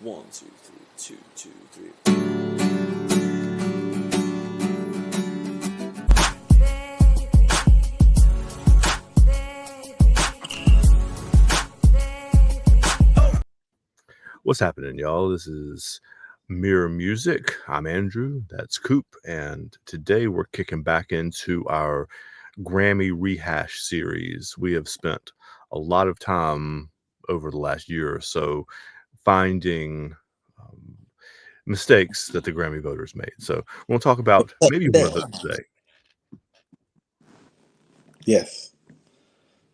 1, 2, 3, 2, 2, 3. What's happening, y'all? This is Mirror Music. I'm Andrew. That's Coop. And today we're kicking back into our Grammy rehash series. We have spent a lot of time over the last year or so finding mistakes that the Grammy voters made. So we'll talk about maybe one of those today. Yes.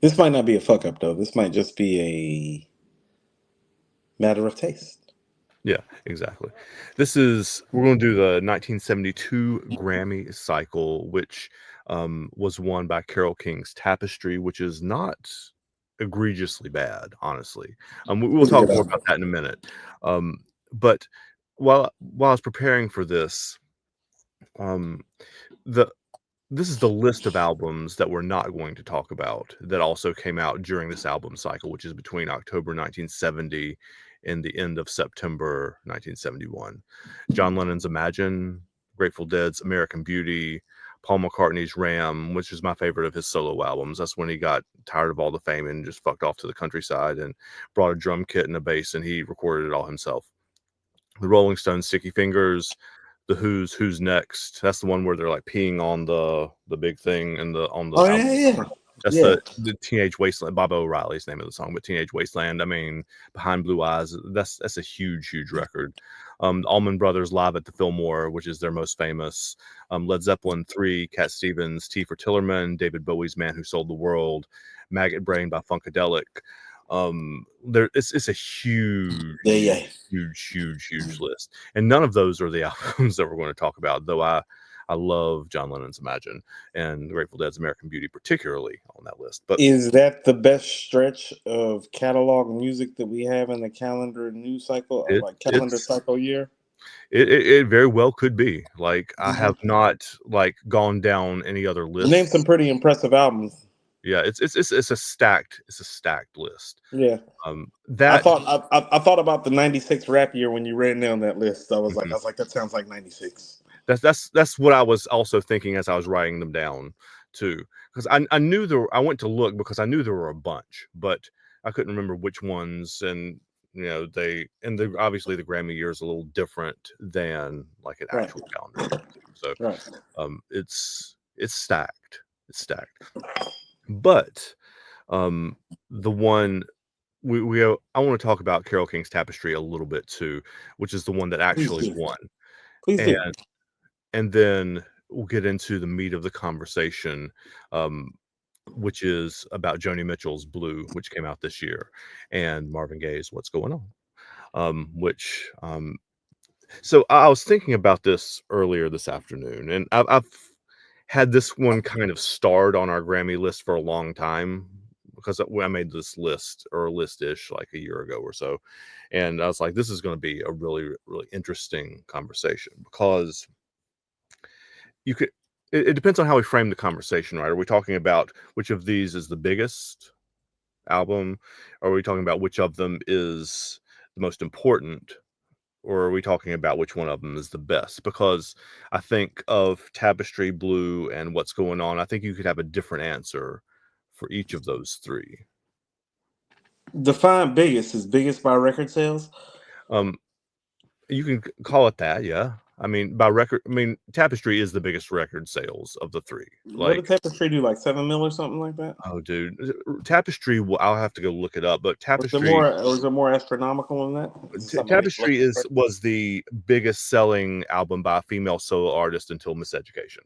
This might not be a fuck up, though. This might just be a matter of taste. Yeah, exactly. We're going to do the 1972 Grammy cycle, which was won by Carole King's Tapestry, which is not egregiously bad, honestly. We'll talk more about that in a minute. But while I was preparing for this, this is the list of albums that we're not going to talk about that also came out during this album cycle, which is between October 1970 and the end of September 1971. John Lennon's Imagine, Grateful Dead's American Beauty, Paul McCartney's Ram, which is my favorite of his solo albums. That's when he got tired of all the fame and just fucked off to the countryside and brought a drum kit and a bass, and he recorded it all himself. The Rolling Stones' Sticky Fingers, the Who's Next. That's the one where they're like peeing on the big thing and on the album. Yeah. That's the Teenage Wasteland. Bob O'Reilly's name of the song, but Teenage Wasteland. I mean, Behind Blue Eyes. That's a huge record. Allman Brothers Live at the Fillmore, which is their most famous. Led Zeppelin 3, Cat Stevens, T for Tillerman, David Bowie's Man Who Sold the World, Maggot Brain by Funkadelic. It's a huge list, and none of those are the albums that we're going to talk about, though I love John Lennon's Imagine and Grateful Dead's American Beauty particularly on that list. But is that the best stretch of catalog music that we have in the calendar news cycle, calendar cycle year? It very well could be. Like, I have not gone down any other list. Name some pretty impressive albums. Yeah, it's a stacked list. Yeah. I thought about the 96 rap year when you ran down that list. I was like, that sounds like 96. That's what I was also thinking as I was writing them down too, because I knew I went to look because I knew there were a bunch, but I couldn't remember which ones. And obviously the Grammy year is a little different than like an actual calendar. So it's stacked. It's stacked. But the one I want to talk about Carole King's Tapestry a little bit too, which is the one that actually won. Please do. And then we'll get into the meat of the conversation, which is about Joni Mitchell's Blue, which came out this year, and Marvin Gaye's What's Going On. So I was thinking about this earlier this afternoon, and I've had this one kind of starred on our Grammy list for a long time, because I made this list, or a list-ish, like a year ago or so. And I was like, this is going to be a really, really interesting conversation, because it depends on how we frame the conversation, right? Are we talking about which of these is the biggest album? Are we talking about which of them is the most important? Or are we talking about which one of them is the best? Because I think of Tapestry, Blue, and What's Going On, I think you could have a different answer for each of those three. Define biggest. Is biggest by record sales? You can call it that, yeah. I mean, Tapestry is the biggest record sales of the three. What did Tapestry do? Like 7 mil or something like that? Oh, dude, Tapestry. I'll have to go look it up. But Tapestry, was it more astronomical than that? Tapestry was the biggest selling album by a female solo artist until Miseducation,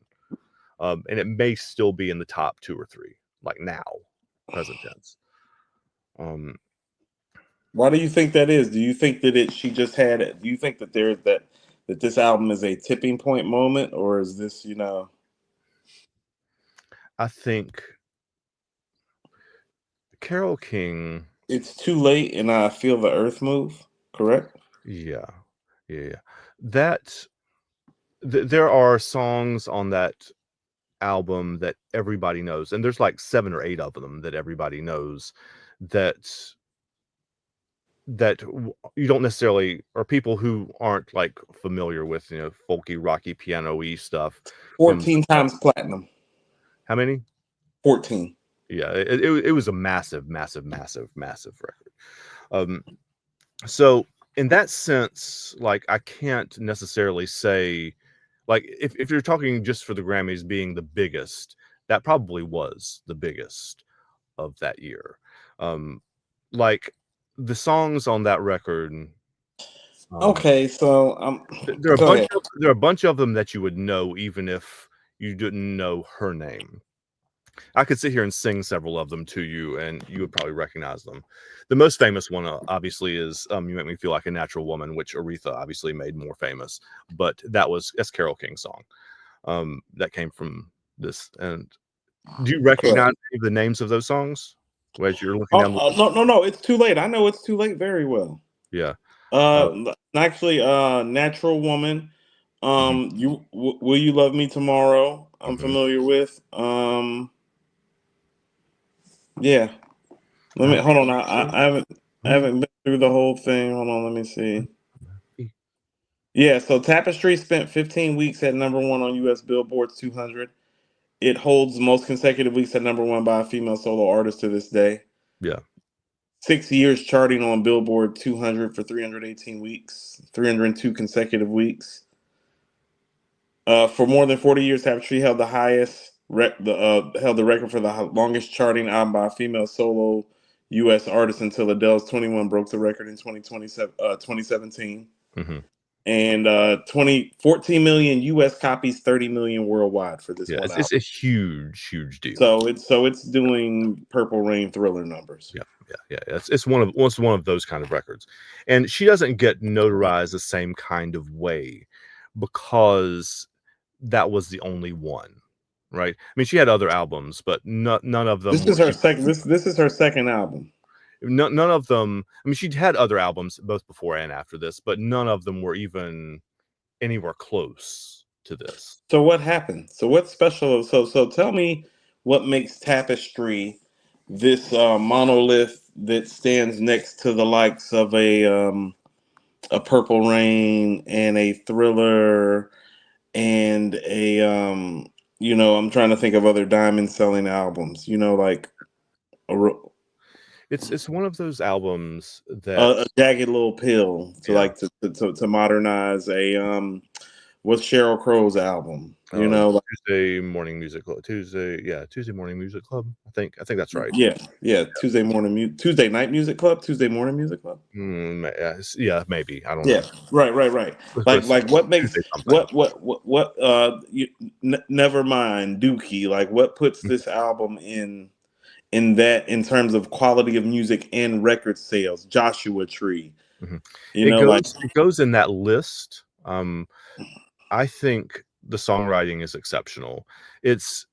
and it may still be in the top 2 or 3, like now, present tense. Why do you think that is? Do you think that she just had it? Do you think that that this album is a tipping point moment, or is this, I think Carole King. It's too late, and I feel the earth move. Correct? Yeah. There are songs on that album that everybody knows, and there's like 7 or 8 of them that everybody knows, that that you don't necessarily, or people who aren't like familiar with, folky, rocky, piano-y stuff from 14 times platinum. how many? 14. Yeah, it was a massive, massive, massive, massive record. So in that sense, like I can't necessarily say, like if you're talking just for the Grammys being the biggest, that probably was the biggest of that year. Like the songs on that record. Okay, so There are a go bunch ahead. of there are a bunch of them that you would know even if you didn't know her name. I could sit here and sing several of them to you, and you would probably recognize them. The most famous one, obviously, is "You Make Me Feel Like a Natural Woman," which Aretha obviously made more famous. But that's Carole King's song. That came from this. And do you recognize Correct. any of the names of those songs as you're looking down the list? No, it's too late. I know it's too late very well. Yeah. Uh, Actually, Natural Woman. mhm, Will You Love Me Tomorrow? I'm mhm. familiar with. Yeah. Let me hold on. I haven't been through the whole thing. Hold on. Let me see. Yeah. So Tapestry spent 15 weeks at number one on U.S. Billboard's 200. It holds most consecutive weeks at number one by a female solo artist to this day. Yeah. 6 years charting on Billboard 200 for 318 weeks, 302 consecutive weeks. For more than 40 years, Tapestry held the held the record for the longest charting album by a female solo U.S. artist until Adele's 21 broke the record in 2017. Hmm. And 14 million U.S. copies, 30 million worldwide for this Yeah. one It's album. a huge, huge deal. So it's doing Purple Rain Thriller numbers. Yeah. It's one of those kind of records, and she doesn't get notarized the same kind of way because that was the only one, right? I mean, she had other albums, but none of them This were is her even, second. This is her second album. none of them. I mean, she'd had other albums both before and after this, but none of them were even anywhere close to this. So what happened? So what's special? So tell me what makes Tapestry this monolith that stands next to the likes of a Purple Rain and a Thriller and I'm trying to think of other diamond selling albums. Like a, ro- It's one of those albums a that, Jagged Little Pill to yeah. like to modernize a what's Sheryl Crow's album? Like, Tuesday Morning Music Club. Tuesday Morning Music Club. I think that's right. yeah. Tuesday Night Music Club, Tuesday Morning Music Club. Yeah, maybe. I don't Yeah, know. right. But Like what makes Tuesday something. never mind Dookie. Like what puts this album in terms of quality of music and record sales? Joshua Tree. Mhm. Like It goes in that list. I think the songwriting is exceptional. It's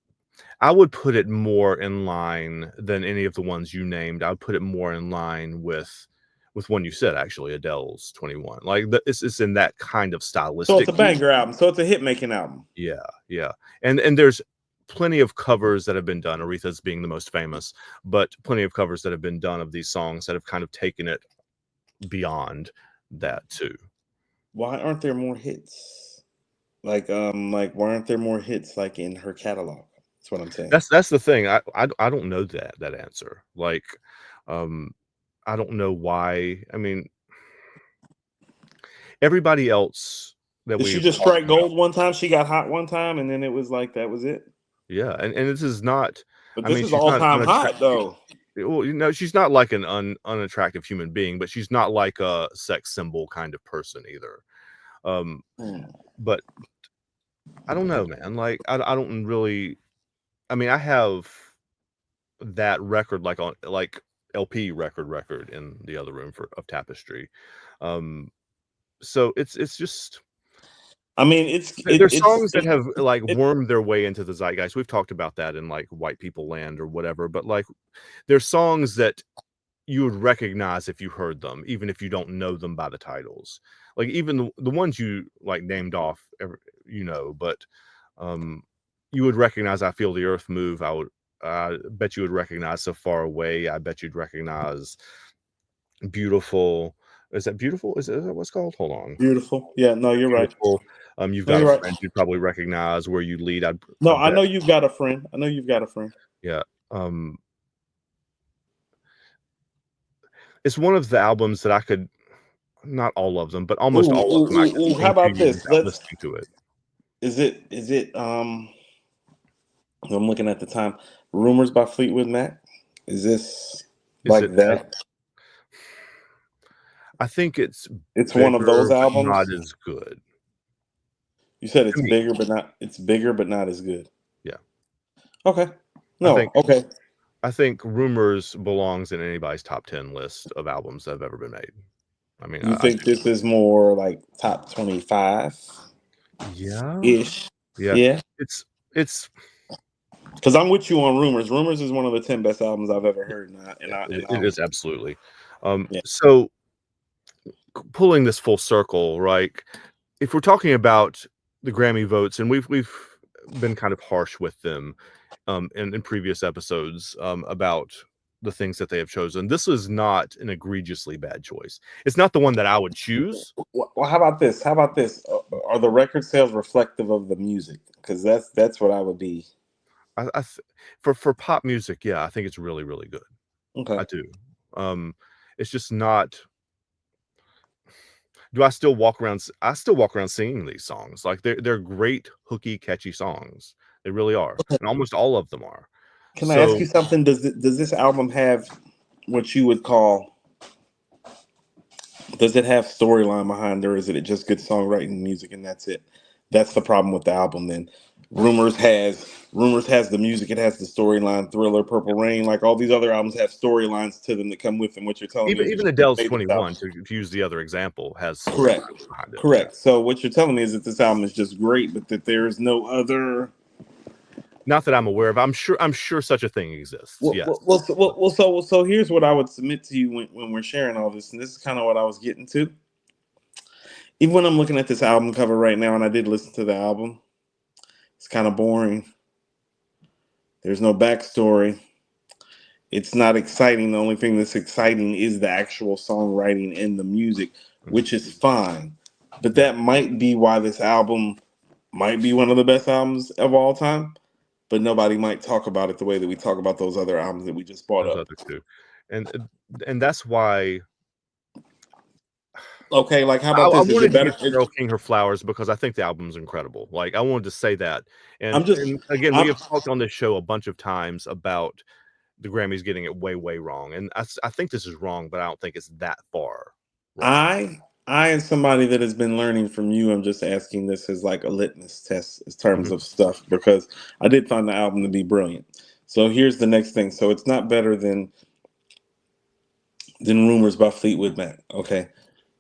I would put it more in line than any of the ones you named. I would put it more in line with one you said, actually, Adele's 21. Like it's in that kind of so it's stylistic a key. banger album. So it's a hit making album. Yeah. And there's plenty of covers that have been done, Aretha's being the most famous, but plenty of covers that have been done of these songs that have kind of taken it beyond that too. Why aren't there more hits? Like why aren't there more hits like in her catalog? That's what I'm saying. That's the thing. I don't know that answer. Like, um, I don't know why. I mean, everybody else that Did she we've just talked strike about, gold one time? She got hot one time, and then it was like that was it. yeah, and this is not. But I this mean, is she's all not time hot unattractive. though. Well, she's not like an unattractive human being, but she's not like a sex symbol kind of person either. Um, Hmm. but I don't know, man. Like, I don't really. I mean, I have that record like on like LP record in the other room of Tapestry. Um, so it's just I mean, it's it, there's it's songs that have like it, wormed their way into the zeitgeist. We've talked about that in like White People Land or whatever, but like there's songs that you would recognize if you heard them, even if you don't know them by the titles. Like even the ones you like named off, but um, you would recognize "I Feel the Earth Move." I bet you would recognize "So Far Away." I bet you'd recognize Beautiful. Is that Beautiful? Is that what's called? Hold on. Beautiful. Yeah, no, you're right. Beautiful. You've No, Got a you're right. Friend you'd probably recognize. Where You Lead, I No, I bet. know you've got a friend. I know you've got a friend. Yeah. It's one of the albums that I could, not all of them, but almost all of them I could How about continue this? without listening to it. Is it I'm looking at the time. Rumors by Fleetwood Mac. Is this Is like it as, that? I think it's It's one of those bigger, but not albums. as good. You said To it's me, bigger but not as good. yeah. Okay. I No, think okay. I think Rumors belongs in anybody's top 10 list of albums that have ever been made. I mean, You I think this is more like top 25 yeah. ish? Yeah. Yeah. It's Because I'm with you on Rumors. Rumors is one of the 10 best albums I've ever heard. it is absolutely. Yeah. So pulling this full circle, right? If we're talking about the Grammy votes, and we've been kind of harsh with them in previous episodes about the things that they have chosen. This is not an egregiously bad choice. It's not the one that I would choose. Well, how about this? Are the record sales reflective of the music? Because that's what I would be. For pop music, yeah, I think it's really, really good. Okay. I do. It's just not. Do I still walk around? I still walk around singing these songs. Like they're great, hooky, catchy songs. They really are, and almost all of them are. Can I ask So you something? Does this album have what you would call? Does it have storyline behind it, or is it just good songwriting, music, and that's it? That's the problem with the album. Then Rumors has the music, it has the storyline, Thriller, Purple Rain, like all these other albums have storylines to them that come with them. What you're telling me is even that you Adele's made this album. 21, to use the other example, has Correct, storylines behind it. Yeah. correct. So what you're telling me is that this album is just great, but that there's no other. Not that I'm aware of. I'm sure such a thing exists. Yes. So here's what I would submit to you when we're sharing all this, and this is kind of what I was getting to. Even when I'm looking at this album cover right now, and I did listen to the album, it's kind of boring. There's no backstory. It's not exciting. The only thing that's exciting is the actual songwriting and the music, which is fine. But that might be why this album might be one of the best albums of all time. But nobody might talk about it the way that we talk about those other albums that we just brought Those up. other two, and that's why Okay, like how I about this? Is it wanted to better? give Carole King her flowers because I think the album's incredible. Like I wanted to say that, I'm just, and again, we I'm, have talked on this show a bunch of times about the Grammys getting it way, way wrong, and I think this is wrong, but I don't think it's that far wrong. I, as somebody that has been learning from you, I'm just asking this as like a litmus test in terms of stuff because I did find the album to be brilliant. So here's the next thing. So it's not better than Rumors by Fleetwood Mac. Okay.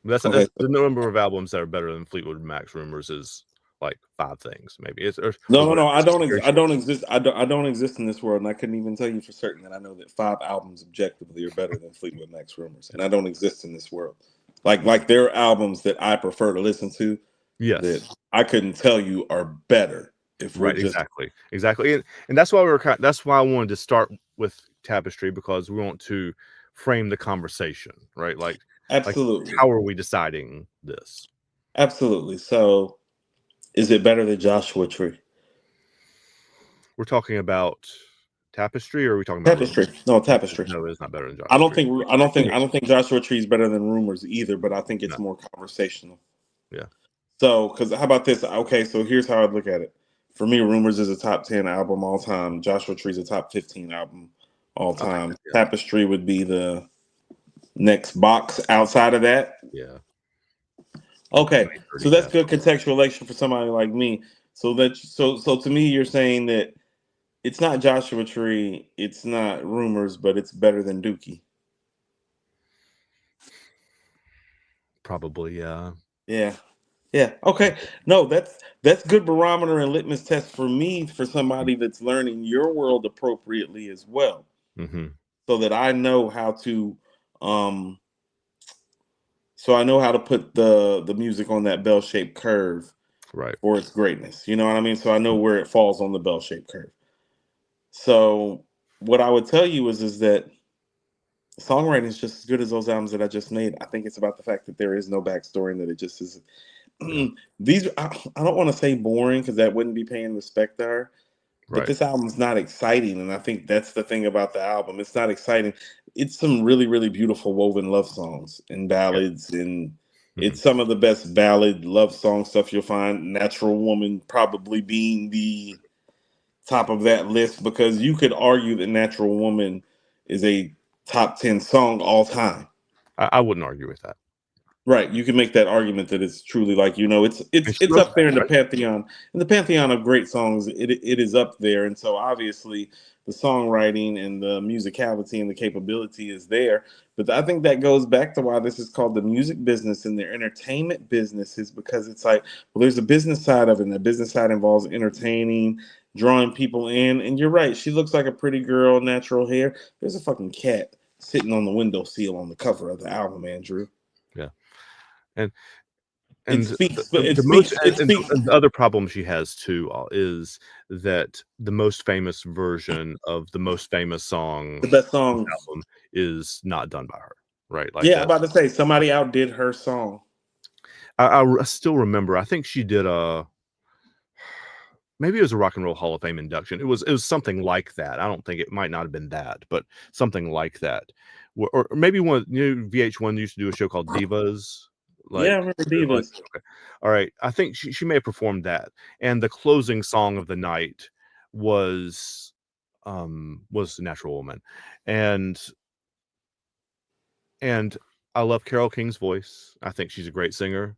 That's Okay. the number of albums that are better than Fleetwood Mac's Rumors is like 5 things, maybe. Or whatever. No. I It's don't. very I short. don't exist. I don't exist in this world, and I couldn't even tell you for certain that I know that 5 albums objectively are better than Fleetwood Mac's Rumors, and I don't exist in this world. Like there are albums that I prefer to listen to that Yes. I couldn't tell you are better if we're Right, just exactly, and that's why that's why I wanted to start with Tapestry, because we want to frame the conversation, right? Like absolutely, how are we deciding this? absolutely. So, is it better than Joshua Tree? We're talking about Tapestry, or are we talking about Rumors? Tapestry, no Tapestry. No, it's not better than Joshua Tree. I don't think Joshua Tree is better than Rumors either, but I think No, it's more conversational. yeah, So, because how about this? Okay, so here's how I'd look at it. For me, Rumors is a top 10 album all time. Joshua Tree's a top 15 album all okay, time. Tapestry would be the next box outside of that. yeah. Okay, so 2030, that's yeah. good contextualization for somebody like me. So to me, you're saying that it's not Joshua Tree, it's not Rumors, but it's better than Dookie. Probably, yeah. Yeah. Yeah. Okay. No, that's good barometer and litmus test for me for somebody that's learning your world appropriately as well. Mm-hmm. So that I know how to um so I know how to put the music on that bell-shaped curve Right. for its greatness. You know what I mean? So I know where it falls on the bell-shaped curve. So what I would tell you is that Songwriting is just as good as those albums that I just made. I think it's about the fact that there is no backstory and that it just is. Yeah. These I don't want to say boring because that wouldn't be paying respect to her. But Right. this album's not exciting, and I think that's the thing about the album. It's not exciting. It's some really, really beautiful woven love songs and Yeah. ballads, and Mhm. it's some of the best ballad love song stuff you'll find. Natural Woman probably being the top of that list because you could argue that Natural Woman is a top 10 song all time. I wouldn't argue with that. Right, you can make that argument that it's truly like it's And it's she it's wrote up that, there right? in the pantheon of great songs. It is up there, and so obviously the songwriting and the musicality and the capability is there. But I think that goes back to why this is called the music business and their entertainment business is because it's like, well, there's a business side of it, and the business side involves entertaining, drawing people in. And you're right, she looks like a pretty girl, natural hair. There's a fucking cat sitting on the windowsill on the cover of the album, Andrew. Yeah. And It and speaks, but it the most speaks. It speaks. and the other problem she has too is that the most famous version of the most famous song The best on the songs. album is not done by her, right? Like Yeah, I'm that. about to say somebody outdid her song. I still remember. I think she did a maybe it was a Rock and Roll Hall of Fame induction. It was something like that. I don't think it might not have been that, but something like that. Or maybe VH1 used to do a show called Divas. Yeah, I Like, remember like Divas. okay. All right. I think she may have performed that. And the closing song of the night was Natural Woman. And and I love Carole King's voice. I think she's a great singer.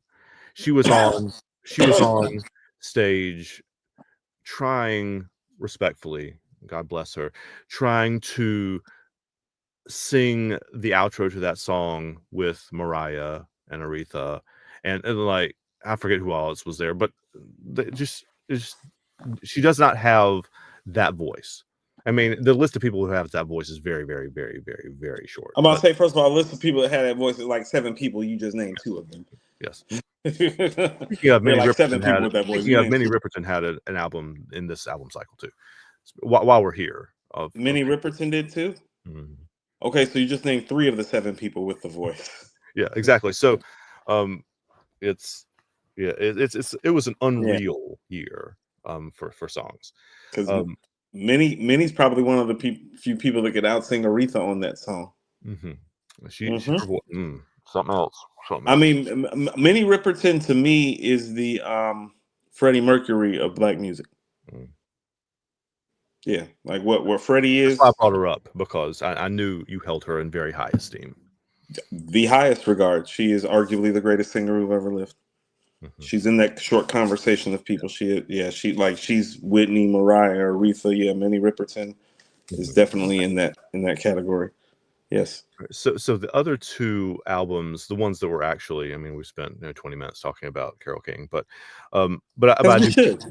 She was on she was on stage trying respectfully, God bless her, trying to sing the outro to that song with Mariah and Aretha, and like I forget who else was there, but just she does not have that voice. I mean, the list of people who have that voice is very, very, very, very, very short. I'm about to But say, first of all, a list of people that had that voice is like 7 people. You just named 2 of them. yes, There are like 7 people with that voice. Speaking You of, named Minnie 2. Riperton had an album in this album cycle too. While we're here, of Minnie people. Riperton did too. Mhm. Okay, so you just named 3 of the 7 people with the voice. Yeah, exactly. So, um, it's yeah, it was an Yeah, unreal year for songs. because Um, Minnie's probably one of the few people that could outsing Aretha on that song. mhm. She Hmm. something else, something I else. mean, Minnie Riperton to me is the Freddie Mercury of black music. Mm. Yeah, like what Freddie That's why I is, brought her up because I knew you held her in very high esteem. the highest regard. She is arguably the greatest singer who've ever lived. Mhm. She's in that short conversation of people. She's Whitney, Mariah, Aretha. Yeah, Minnie Riperton is Mhm. definitely in that category. Yes, So the other two albums, the ones that were actually, I mean, we spent 20 minutes talking about Carole King, but as I we do should.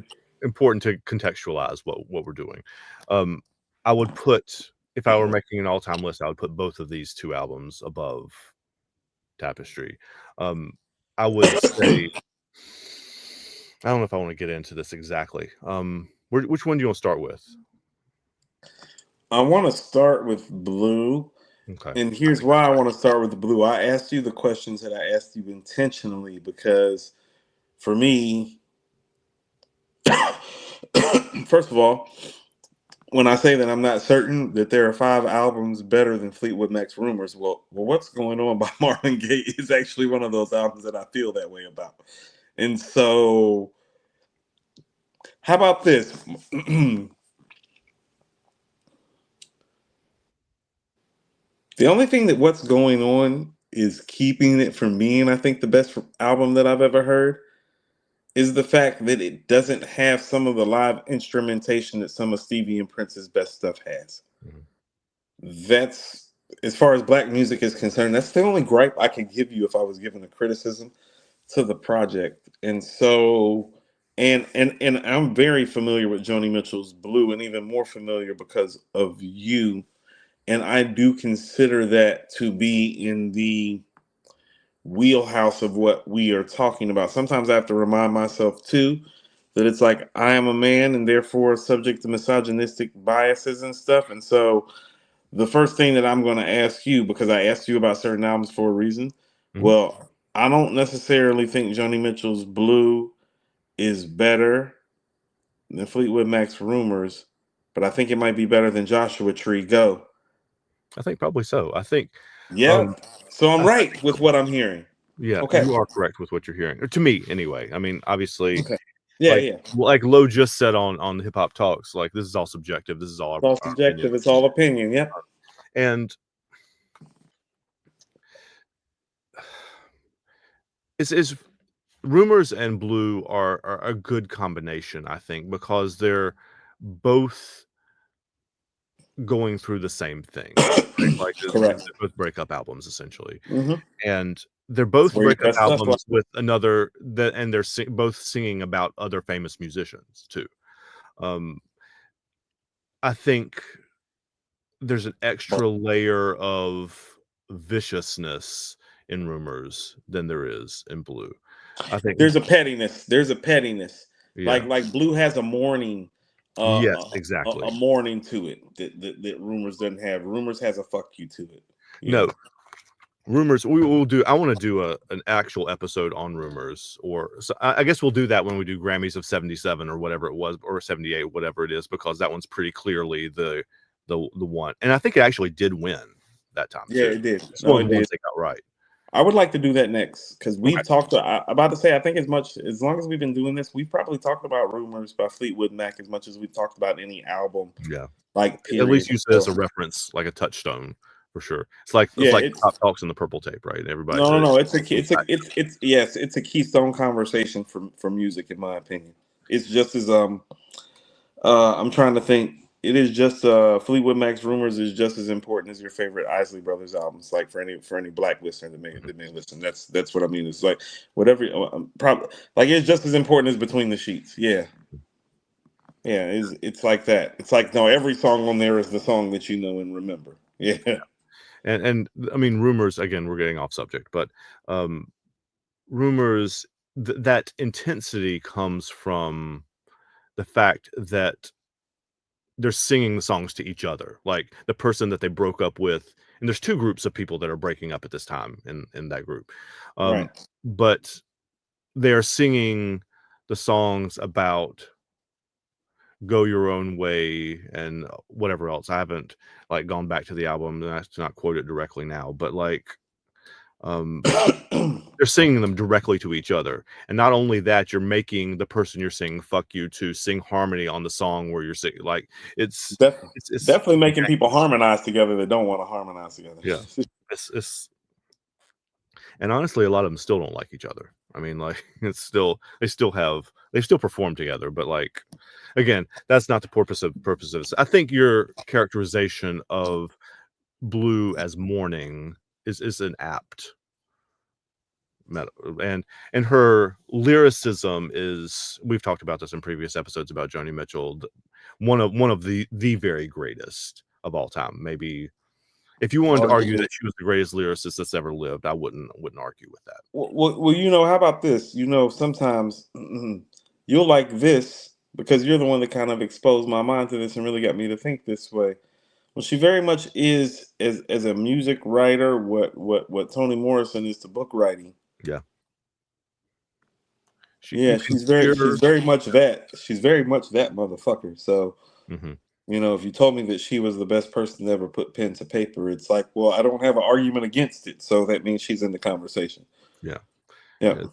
important to contextualize what we're doing. Um, I would put if I were making an all-time list, I would put both of these two albums above Tapestry. Um, I would say I don't know if I want to get into this exactly. Which one do you want to start with? I want to start with Blue. Okay. And here's why I want to start with the Blue. I asked you the questions that I asked you intentionally because for me, first of all, when I say that I'm not certain that there are 5 albums better than Fleetwood Mac's Rumors, well, what's going on by Marvin Gaye is actually one of those albums that I feel that way about. And so, how about this? The only thing that what's going on is keeping it from being, I think, the best album that I've ever heard is the fact that it doesn't have some of the live instrumentation that some of Stevie and Prince's best stuff has. Mhm. That's as far as black music is concerned, that's the only gripe I can give you if I was given a criticism to the project. And so and I'm very familiar with Joni Mitchell's Blue and even more familiar because of You. And I do consider that to be in the wheelhouse of what we are talking about. Sometimes I have to remind myself too that it's like I am a man and therefore subject to misogynistic biases and stuff. And so the first thing that I'm going to ask you, because I asked you about certain albums for a reason. Mhm. Well, I don't necessarily think Joni Mitchell's Blue is better than Fleetwood Mac's Rumors, but I think it might be better than Joshua Tree Go. I think probably so. I think, Yeah. um, So I'm I right with what I'm hearing. yeah, Okay. you are correct with what you're hearing. To me, anyway. I mean, obviously, Okay. Yeah, like yeah. like Lo just said on Hip Hop Talks, like this is all subjective. This is all It's all our opinion. subjective. It's all opinion. Yep. And is Rumors and Blue are a good combination, I think, because they're both going through the same thing, right? Like, they're Correct. both breakup albums, essentially, Mm-hmm. and they're That's both where you breakup got stuff like albums with another that, and they're both singing about other famous musicians too. Um, I think there's an extra layer of viciousness in Rumors than there is in Blue. I think, there's a pettiness. There's a pettiness. yeah, Like Blue has a mourning, yes, exactly. a mourning to it that Rumors doesn't have. Rumors has a fuck you to it. Yeah. No, Rumors, we will do. I want to do an actual episode on Rumors, or so I guess we'll do that when we do Grammys of '77 or whatever it was, or '78, whatever it is, because that one's pretty clearly the one, and I think it actually did win that time Yeah, too. it did. It's No, one of it the ones did. they got right. I would like to do that next because Okay. we've talked. About to say, I think as long as we've been doing this, we've probably talked about Rumors by Fleetwood Mac as much as we've talked about any album. Yeah, Like at least period. use it as So a reference, like a touchstone for sure. It's yeah, like it's Top Talks in the Purple Tape, right? Everybody, no, no, no. It's yes, it's a keystone conversation for music, in my opinion. It's just as I'm trying to think. It is just Fleetwood Mac's Rumors is just as important as your favorite Isley Brothers albums. Like for any black listener that may listen, that's what I mean. It's like whatever. Probably like it's just as important as Between the Sheets. Yeah, yeah. It's like that. It's like no, every song on there is the song that you know and remember. Yeah. and I mean, Rumors, again, we're getting off subject, but um Rumors, that intensity comes from the fact that they're singing the songs to each other, like the person that they broke up with. And there's two groups of people that are breaking up at this time in that group, Right. but they are singing the songs about Go Your Own Way and whatever else. I haven't like gone back to the album, and I have to not quote it directly now, but like um they're singing them directly to each other. And not only that, you're making the person you're singing fuck you to sing harmony on the song where you're singing. Like it's Def- it's Definitely making people harmonize together that don't want to harmonize together. yeah. It's and honestly, a lot of them still don't like each other. I mean, like it's still they still perform together, but like again, that's not the purpose of this. I think your characterization of Blue as mourning is an apt and her lyricism is, we've talked about this in previous episodes about Joni Mitchell, one of the very greatest of all time. Maybe if you wanted to argue that she was the greatest lyricist that's ever lived, I wouldn't argue with that. Well, how about this? Sometimes you'll like this because you're the one that kind of exposed my mind to this and really got me to think this way. Well, she very much is as a music writer what Toni Morrison is to book writing. Yeah. Yeah, she's very much that. She's very much that motherfucker. So, Mhm. if you told me that she was the best person to ever put pen to paper, it's like, well, I don't have an argument against it. So that means she's in the conversation. Yeah. Yeah.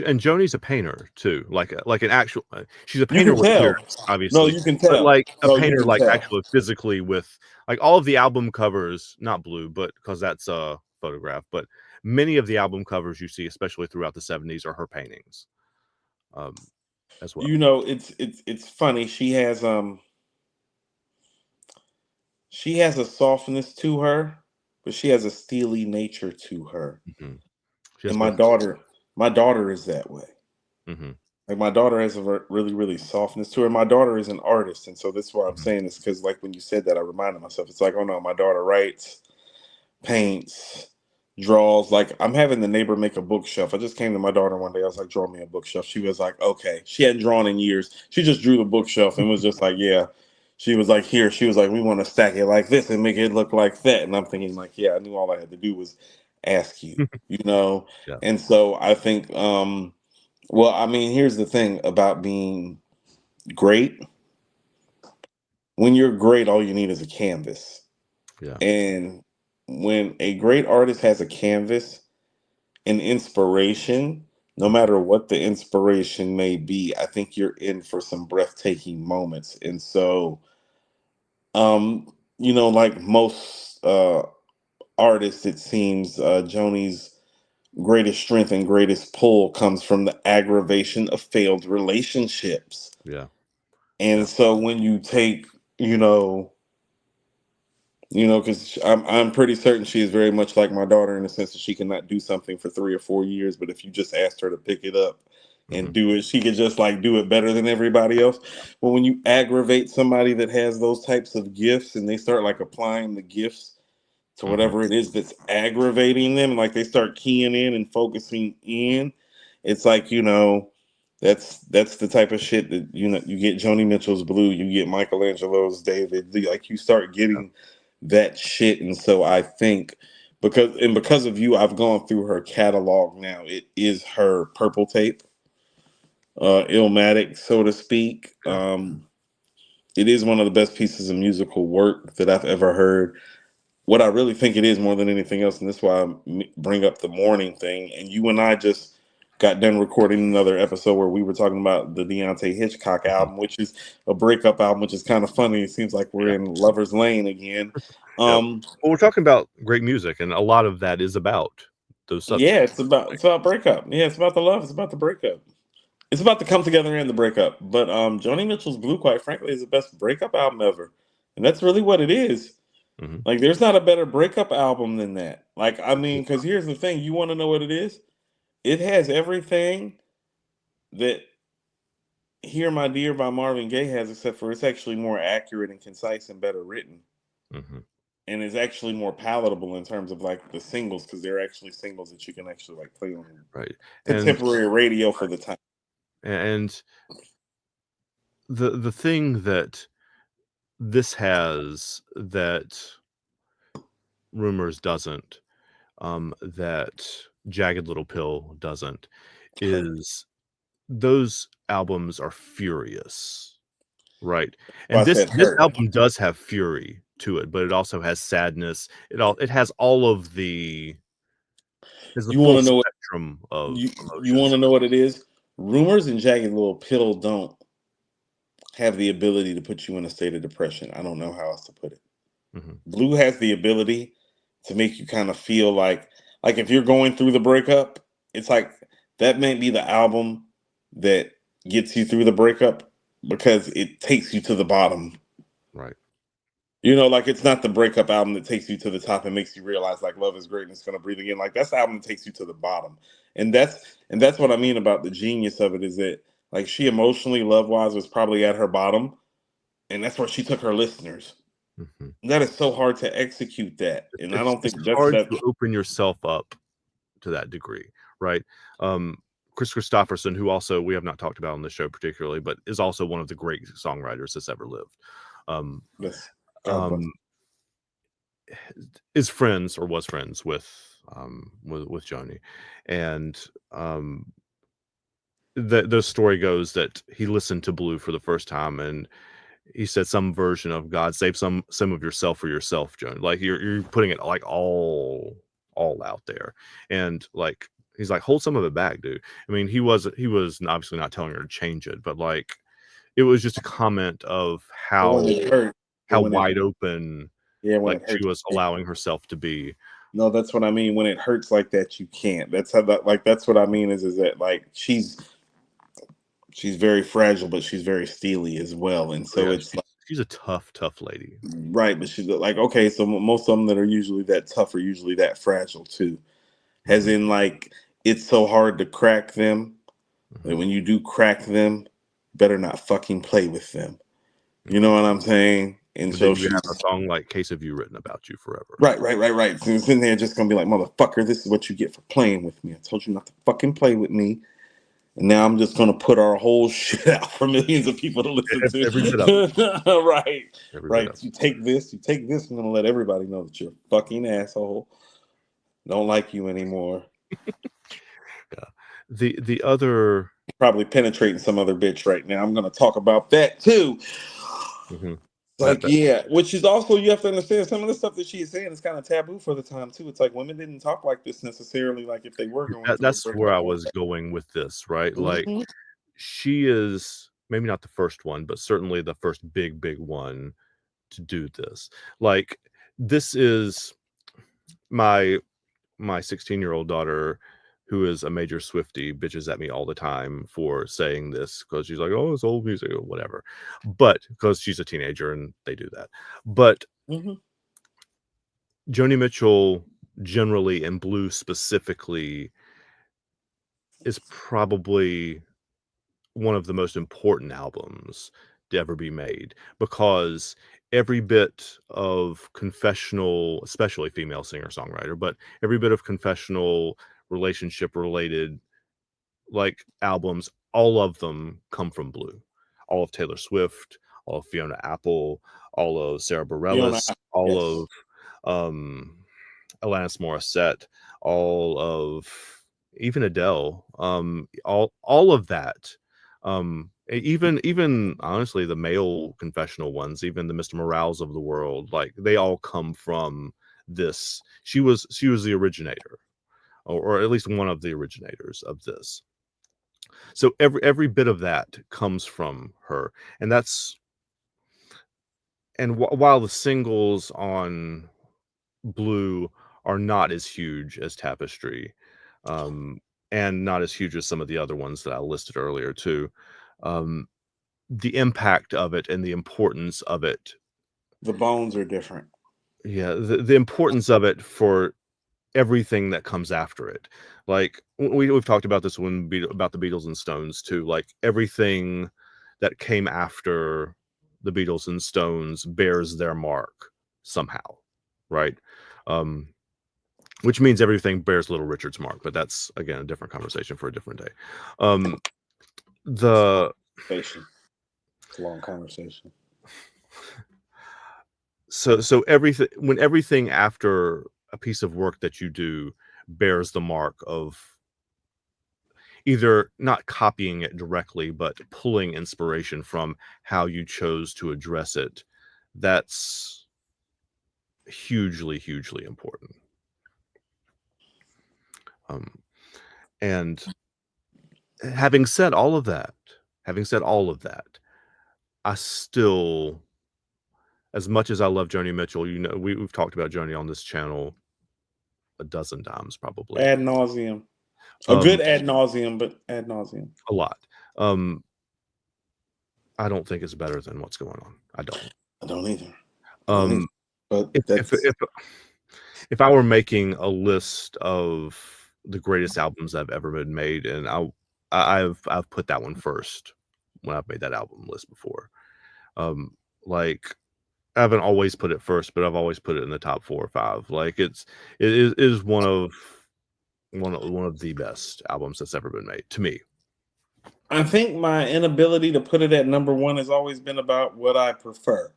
And Joni's a painter too, like an actual. She's a You painter can with tell. lyrics, No, obviously, you can but tell. like a No, you painter, can like tell. actually physically with like all of the album covers, not Blue, but because that's a photograph, but many of the album covers you see, especially throughout the '70s, are her paintings, as well. It's funny. She has a softness to her, but she has a steely nature to her. Mm-hmm. She has And both. my daughter is that way. Mm-hmm. Like my daughter has a really, really softness to her. My daughter is an artist, and so that's why I'm Mm-hmm. saying this because, like, when you said that, I reminded myself. It's like, oh no, my daughter writes, paints, draws. Like, I'm having the neighbor make a bookshelf. I just came to my daughter one day. I was like, draw me a bookshelf. She was like, okay. She hadn't drawn in years. She just drew the bookshelf and was just like, yeah. she was like, here, she was like, we want to stack it like this and make it look like that. And I'm thinking, like, yeah, I knew all I had to do was ask you, you know? Yeah. And so I think, well, I mean, here's the thing about being great. When you're great, all you need is a canvas. Yeah. And when a great artist has a canvas, an inspiration, no Mhm. matter what the inspiration may be, I think you're in for some breathtaking moments. And so, like most artists, it seems Joni's greatest strength and greatest pull comes from the aggravation of failed relationships. Yeah. And Yeah. so when you take, you know, because I'm pretty certain she is very much like my daughter in the sense that she cannot do something for 3 or 4 years, but if you just asked her to pick it up Hmm. and do it, she could just like do it better than everybody else. But when you aggravate somebody that has those types of gifts and they start like applying the gifts to Hmm. whatever it is that's aggravating them, like they start keying in and focusing in, it's like, that's the type of shit that you get Joni Mitchell's Blue, you get Michelangelo's David, like you start getting that shit. And so I think because of you, I've gone through her catalog now. It is her purple tape, Illmatic, so to speak. Yeah. It is one of the best pieces of musical work that I've ever heard. What I really think it is more than anything else, and this is why I bring up the morning thing. And you and I just got done recording another episode where we were talking about the Deontay Hitchcock Hmm. album, which is a breakup album, which is kind of funny. It seems like we're Yeah. in Lover's Lane again. Yep. Um, Well, we're talking about great music, and a lot of that is about those yeah, subjects. it's about breakup. Yeah, it's about the love. It's about the breakup. It's about the come together and the breakup. But Joni Mitchell's Blue, quite frankly, is the best breakup album ever, and that's really what it is. Hmm. Like, there's not a better breakup album than that. Like, I mean, because here's the thing: you want to know what it is? It has everything that "Here My Dear" by Marvin Gaye has, except for it's actually more accurate and concise and better written, Hmm. and is actually more palatable in terms of like the singles, because they're actually singles that you can actually like play on Right. And contemporary radio for the time. and the thing that this has that Rumors doesn't, that Jagged Little Pill doesn't, is those albums are furious, right? Well, And I said this hurt. album does have fury to it, but it also has sadness. It has all of the has the You full want to know what spectrum of you want emotions. to know what it is? Rumors and Jagged Little Pill don't have the ability to put you in a state of depression. I don't know how else to put it. Mhm. Blue has the ability to make you kind of feel like if you're going through the breakup, it's like that may be the album that gets you through the breakup because it takes you to the bottom. Right. Like it's not the breakup album that takes you to the top and makes you realize like love is great and it's gonna breathe again. Like that's the album that takes you to the bottom. And that's what I mean about the genius of it is that like she emotionally love wise was probably at her bottom, and that's where she took her listeners. Mhm. That is so hard to execute that, and I don't It's think that's hard that. to open yourself up to that degree, right? Um, Chris Christopherson, who also we have not talked about on the show particularly, but is also one of the great songwriters that's ever lived. Um, Yes, God bless. um, is friends or was friends with Joni, and um, the story goes that he listened to Blue for the first time, and he said some version of God save some of yourself for yourself, Joni. Like you're putting it like all out there, and like he's like hold some of it back, dude. I mean, he was obviously not telling her to change it, but like it was just a comment of But how when it hurt, but how when it wide open yeah, when like it she hurts, was allowing herself to be. no, that's what I mean. When it hurts like that, you can't. That's how that like that's what I mean is that like she's very fragile, but she's very steely as well, and Oh so yeah, it's she's a tough lady. right, but she's like, okay, so most of them that are usually that tough are usually that fragile too. As Mhm, in, like, it's so hard to crack them that mhm, when you do crack them, better not fucking play with them. You know mhm. what I'm saying? And But so then you she's have a song like "Case of You" written about you forever. right. So it's in there just gonna be like, motherfucker, this is what you get for playing with me. I told you not to fucking play with me. And now I'm just going to put our whole shit out for millions of people to listen Every bit of it. to. Right. Every Right. bit of You take this. I'm going to let everybody know that you're a fucking asshole. Don't like you anymore. Yeah. The other Probably penetrating some other bitch right now. I'm going to talk about that too. Mhm. Like, That- yeah, which is also, you have to understand, some of the stuff that she is saying is kind of taboo for the time too. It's like women didn't talk like this necessarily, like if they were going through a that's where breakup. I was going with this, right? Like, Mhm. she is maybe not the first one, but certainly the first big one to do this. Like, this is my 16-year-old daughter, who is a major Swiftie, bitches at me all the time for saying this because she's like, "Oh, it's old music," or whatever. But because she's a teenager and they do that. But Mhm. Joni Mitchell, generally, and Blue specifically, is probably one of the most important albums to ever be made, because every bit of confessional, especially female singer-songwriter, but every bit of confessional, relationship-related, like, albums, all of them come from Blue. All of Taylor Swift, all of Fiona Apple, all of Sarah Fiona, Bareilles, all yes. of, Alanis Morissette, all of even Adele, all of that, even honestly, the male confessional ones, even the Mr. Morales of the world, like, they all come from this. She was the originator, or at least one of the originators of this. So every bit of that comes from her, and that's and while the singles on Blue are not as huge as Tapestry, um, and not as huge as some of the other ones that I listed earlier too, um, the impact of it and the importance of it, The bones are different. yeah, the importance of it for everything that comes after it. Like, we've talked about this about the Beatles and Stones too. Like, everything that came after the Beatles and Stones bears their mark somehow, right? Um, which means everything bears Little Richard's mark, but that's, again, a different conversation for a different day. The It's a long conversation. so everything after a piece of work that you do bears the mark of either not copying it directly, but pulling inspiration from how you chose to address it, that's hugely important. And having said all of that, I still, as much as I love Joni Mitchell, we've talked about Joni on this channel a dozen times probably. Ad nauseum. A Um, good ad nauseum, but ad nauseum. a lot. I don't think it's better than what's going on. I don't. I don't either. But If that's if I were making a list of the greatest albums that have ever been made, and I've put that one first when I've made that album list before. Like, I haven't always put it first, but I've always put it in the top 4 or 5. Like, it is one of the best albums that's ever been made to me. I think my inability to put it at number one has always been about what I prefer,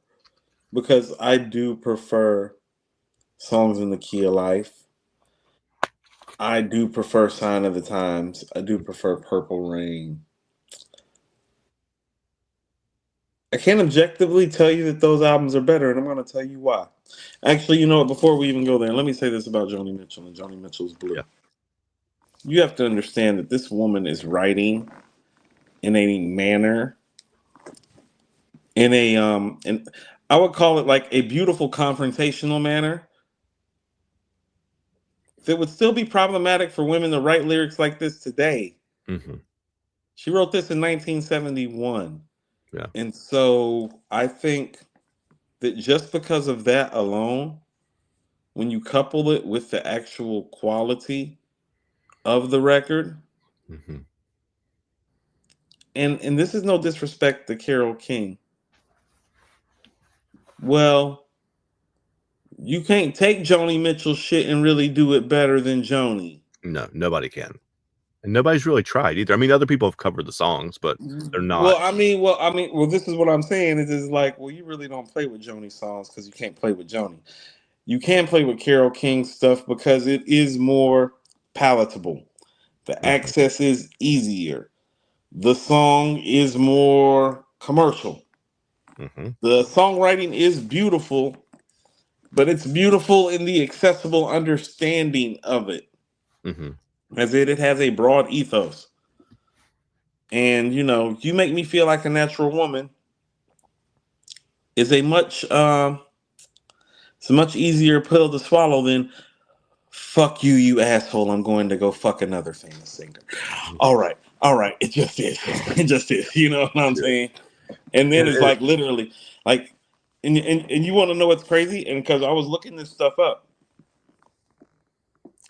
because I do prefer Songs in the Key of Life. I do prefer Sign of the Times. I do prefer Purple Rain. I can't objectively tell you that those albums are better, and I'm going to tell you why. Actually, you know what? Before we even go there, let me say this about Joni Mitchell and Joni Mitchell's Blue. Yeah. You have to understand that this woman is writing in a manner, and I would call it like a beautiful confrontational manner that would still be problematic for women to write lyrics like this today. Mm-hmm. She wrote this in 1971. Yeah. And so I think that just because of that alone, when you couple it with the actual quality of the record, Mm-hmm. and this is no disrespect to Carole King. Well, you can't take Joni Mitchell's shit and really do it better than Joni. No, nobody can. And nobody's really tried either. I mean, other people have covered the songs, but they're not. Well, this is what I'm saying. Is like, well, you really don't play with Joni songs because you can't play with Joni. You can play with Carole King stuff because it is more palatable. The Mhm, access is easier. The song is more commercial. mhm, The songwriting is beautiful, but it's beautiful in the accessible understanding of it. mhm, As it has a broad ethos. And you make me feel like a natural woman is it's a much easier pill to swallow than fuck you, you asshole. I'm going to go fuck another famous singer. mhm. All right. It just is. It just is. You know what I'm Yeah. saying? And then And it's like literally, like, and you want to know what's crazy? And because I was looking this stuff up,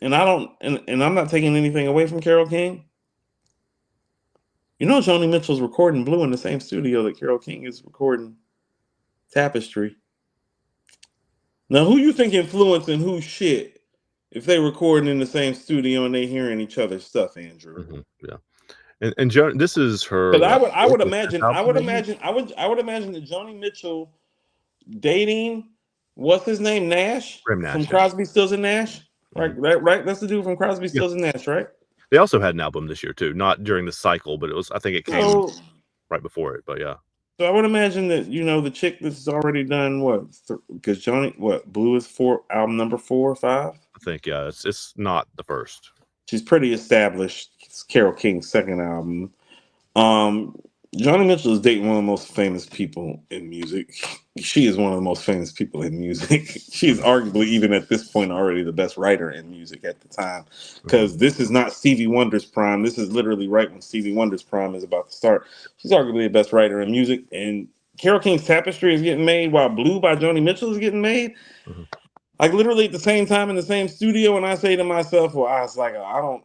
and I don't, and I'm not taking anything away from Carole King. Joni Mitchell's recording Blue in the same studio that Carole King is recording Tapestry. Now, who you think influencing who shit if they recording in the same studio and they hearing each other's stuff, Andrew? yeah. And this is her Because what, I fourth would or fifth imagine, album, maybe? I would imagine that Joni Mitchell dating what's his name, Nash Graham from Nash, yeah. Crosby, Stills and Nash, right? Mhm. Right. That's the dude from Crosby, Yeah. Stills and Nash, right? They also had an album this year too, not during the cycle, but I think it came So, right before it. But yeah, so I would imagine that the chick that's already done what? Because Johnny, what Blue is album number 4 or 5. I think yeah, it's not the first. She's pretty established. It's Carole King's second album. Um, Joni Mitchell is dating one of the most famous people in music. She is one of the most famous people in music. She is Mhm, arguably, even at this point, already the best writer in music at the time. mhm. Because this is not Stevie Wonder's prime. This is literally right when Stevie Wonder's prime is about to start. She's arguably the best writer in music. And Carole King's Tapestry is getting made while Blue by Joni Mitchell is getting made. Mhm. Like literally at the same time in the same studio. And I say to myself, well, I was like, I don't.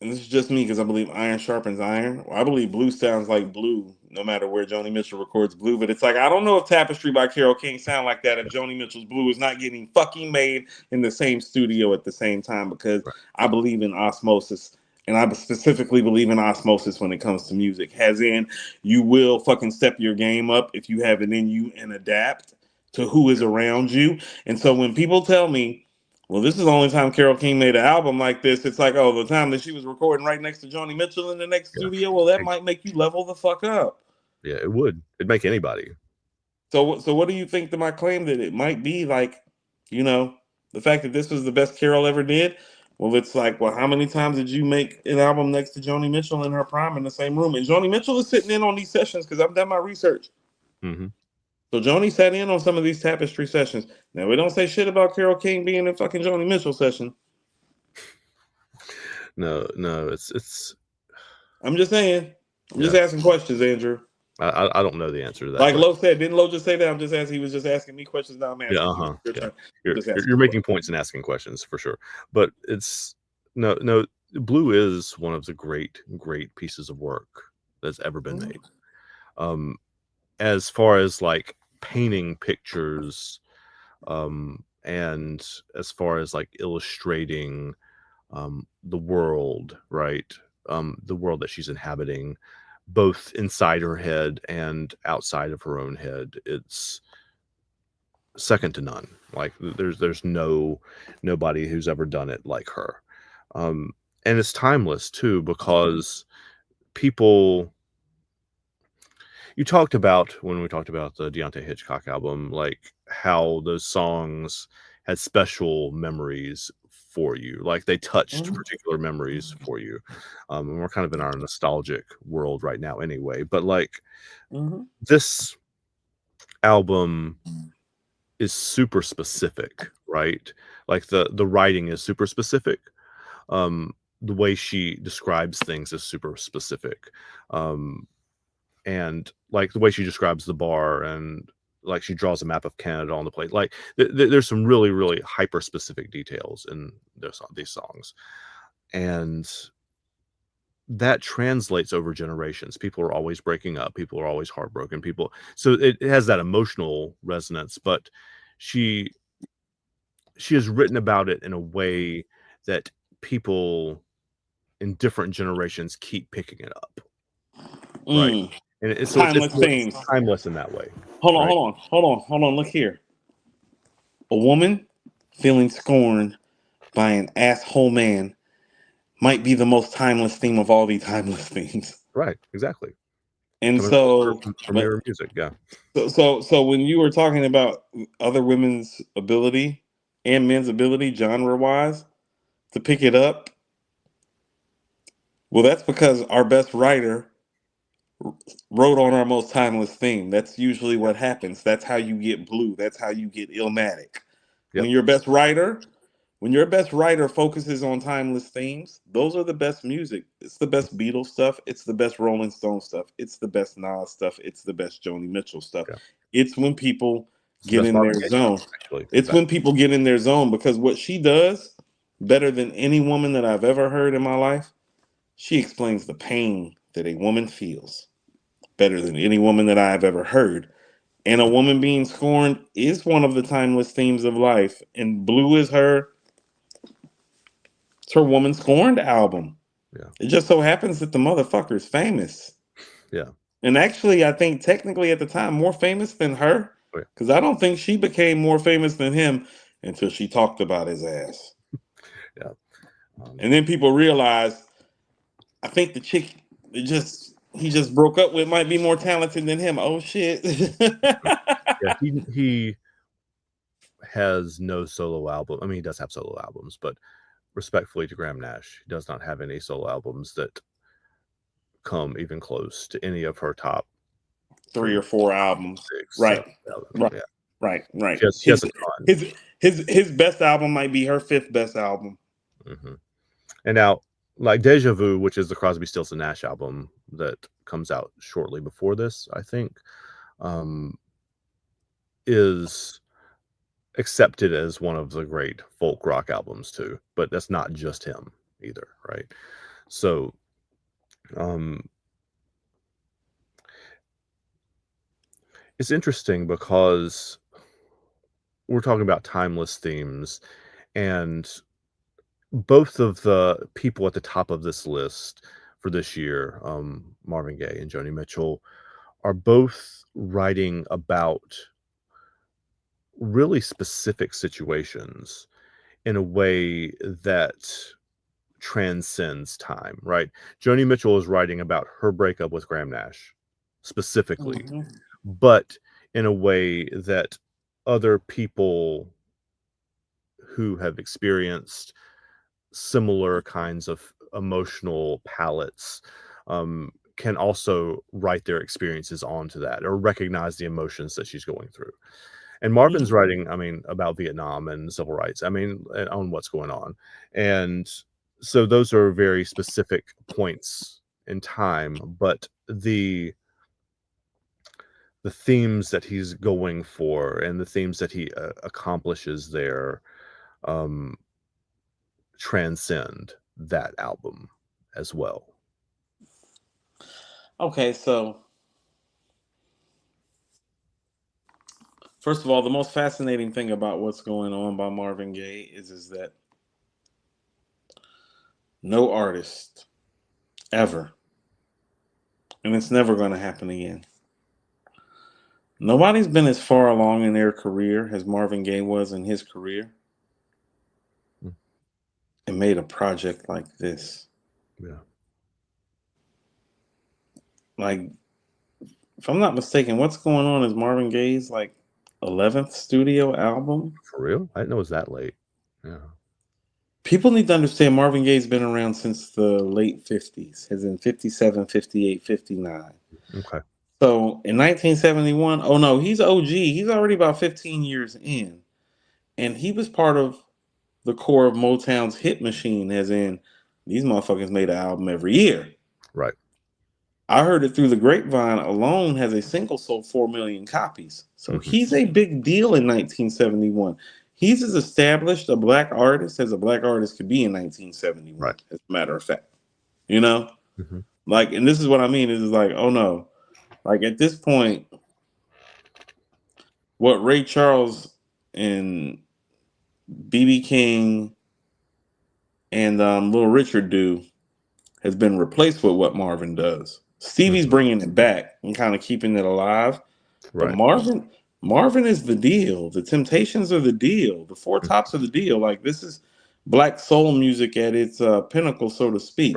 And this is just me because I believe iron sharpens iron. Well, I believe Blue sounds like Blue, no matter where Joni Mitchell records Blue. But it's like I don't know if Tapestry by Carole King sound like that if Joni Mitchell's Blue is not getting fucking made in the same studio at the same time. Because Right. I believe in osmosis, and I specifically believe in osmosis when it comes to music. As in, you will fucking step your game up if you have it in you and adapt to who is around you. And so when people tell me, well, this is the only time Carole King made an album like this. It's like, oh, the time that she was recording right next to Joni Mitchell in the next Yeah. studio. Well, that Ex- might make you level the fuck up. Yeah, it would. It'd make anybody. So what do you think to my claim that it might be like, you know, the fact that this was the best Carole ever did? Well, it's like, well, how many times did you make an album next to Joni Mitchell in her prime in the same room? And Joni Mitchell is sitting in on these sessions because I've done my research. Hmm. So Joni sat in on some of these Tapestry sessions. Now we don't say shit about Carole King being in fucking Joni Mitchell session. No, no, it's I'm just saying. I'm just yeah. asking questions, Andrew. I don't know the answer to that, Like but Lo said, didn't Lo just say that? I'm just asking. He was just asking me questions. Now I'm yeah, asking you. Your yeah. turn. I'm You're just you're asking you're you making questions. points and asking questions for sure, but it's no. Blue is one of the great pieces of work that's ever been Mhm. made. Um, as far as like painting pictures, and as far as like illustrating the world, right? The world that she's inhabiting, both inside her head and outside of her own head. It's second to none. Like there's nobody who's ever done it like her. Um, and it's timeless too because people you talked about when we talked about the Deontay Hitchcock album, like how those songs had special memories for you, like they touched Mhm. particular memories for you. And we're kind of in our nostalgic world right now, anyway. But like Mhm. this album is super specific, right? Like the writing is super specific. Um, the way she describes things is super specific. Um, and like the way she describes the bar and like she draws a map of Canada on the plate. Like there's some really hyper specific details in these songs, and that translates over generations. People are always breaking up. People are always heartbroken. So it has that emotional resonance, but she she has written about it in a way that people in different generations keep picking it up, right? Mm. And it's Timeless more themes. timeless in that way. Hold on, right? hold on. Look here. A woman feeling scorned by an asshole man might be the most timeless theme of all the timeless themes. Right, exactly. And Coming so, from but mirror music, yeah. so when you were talking about other women's ability and men's ability, genre wise, to pick it up, well, that's because our best writer wrote on our most timeless theme. That's usually what happens. That's how you get Blue. That's how you get Illmatic. Yep. When your best writer, when your best writer focuses on timeless themes, those are the best music. It's the best Beatles stuff. It's the best Rolling Stone stuff. It's the best Nas stuff. It's the best Joni Mitchell stuff. Yeah. It's when people It's the get best in Marvin their Gaye zone. stuff, actually. It's when people get in their zone because what she does better than any woman that I've ever heard in my life, she explains the pain that a woman feels better than any woman that I've ever heard. And a woman being scorned is one of the timeless themes of life. And Blue is it's her Woman Scorned album. Yeah. It just so happens that the motherfucker's famous. Yeah. And actually, I think technically at the time, more famous than her. Oh, yeah. Because I don't think she became more famous than him until she talked about his ass. Yeah. And then people realized, I think the chick he just broke up with might be more talented than him. Oh shit. Yeah, he has no solo album. I mean, he does have solo albums, but respectfully to Graham Nash, he does not have any solo albums that come even close to any of her top 3 or 4 albums. 6, Right. 7 Right. Yeah. Right. She has a ton. His best album might be her 5th best album. Mm-hmm. And now, like Deja Vu, which is the Crosby, Stills and Nash album that comes out shortly before this, I think, is accepted as one of the great folk rock albums too. But that's not just him either, right? So, it's interesting because we're talking about timeless themes, and both of the people at the top of this list for this year, Marvin Gaye and Joni Mitchell, are both writing about really specific situations in a way that transcends time, right? Joni Mitchell is writing about her breakup with Graham Nash specifically, but in a way that other people who have experienced similar kinds of emotional palettes can also write their experiences onto that or recognize the emotions that she's going through. And Marvin's writing, I mean, about Vietnam and civil rights, I mean, on what's going on. And so those are very specific points in time, but the themes that he's going for and the themes that he accomplishes there transcend that album as well. Okay, so first of all, the most fascinating thing about what's going on by Marvin Gaye is that no artist ever, and it's never going to happen again. Nobody's been as far along in their career as Marvin Gaye was in his career and made a project like this. Yeah. Like, if I'm not mistaken, what's going on is Marvin Gaye's like 11th studio album. For real? I didn't know it was that late. Yeah. People need to understand Marvin Gaye's been around since the late 50s, as in 57, 58, 59. Okay. So in 1971, oh no, he's OG. He's already about 15 years in. And he was part of the core of Motown's hit machine, as in these motherfuckers made an album every year. Right. I heard it through the grapevine alone has a single sold 4 million copies. So he's a big deal in 1971. He's as established a black artist as a black artist could be in 1971, right. As a matter of fact. You know? Like, and this is what I mean, is like, oh no. Like at this point, what Ray Charles and BB King and Little Richard do has been replaced with what Marvin does. Stevie's Mhm. bringing it back and kind of keeping it alive, but Right. Marvin is the deal. The Temptations are the deal. The Four Mm. Tops are the deal. Like this is black soul music at its pinnacle, so to Right. speak.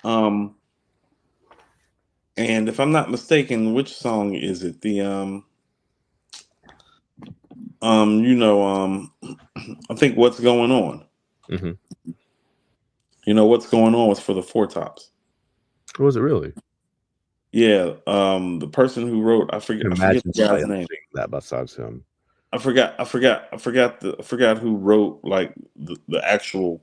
Um, and if I'm not mistaken, which song is it? The you know, I think what's going on. Mhm. You know what's going on was for the Four Tops. Was it really? Yeah, the person who wrote I can I forget imagine the somebody guy's else name. singing that besides him. I forgot who wrote like the actual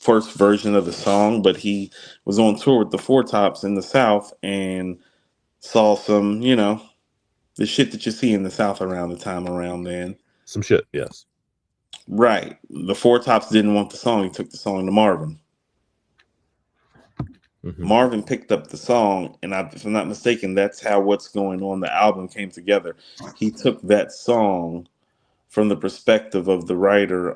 first version of the song, but he was on tour with the Four Tops in the South and saw some, the shit that you see in the South around the time around then. Some shit, yes. Right. The Four Tops didn't want the song. He took the song to Marvin. Mhm. Marvin picked up the song, and if I'm not mistaken, that's how What's Going On, the album came together. He took that song from the perspective of the writer.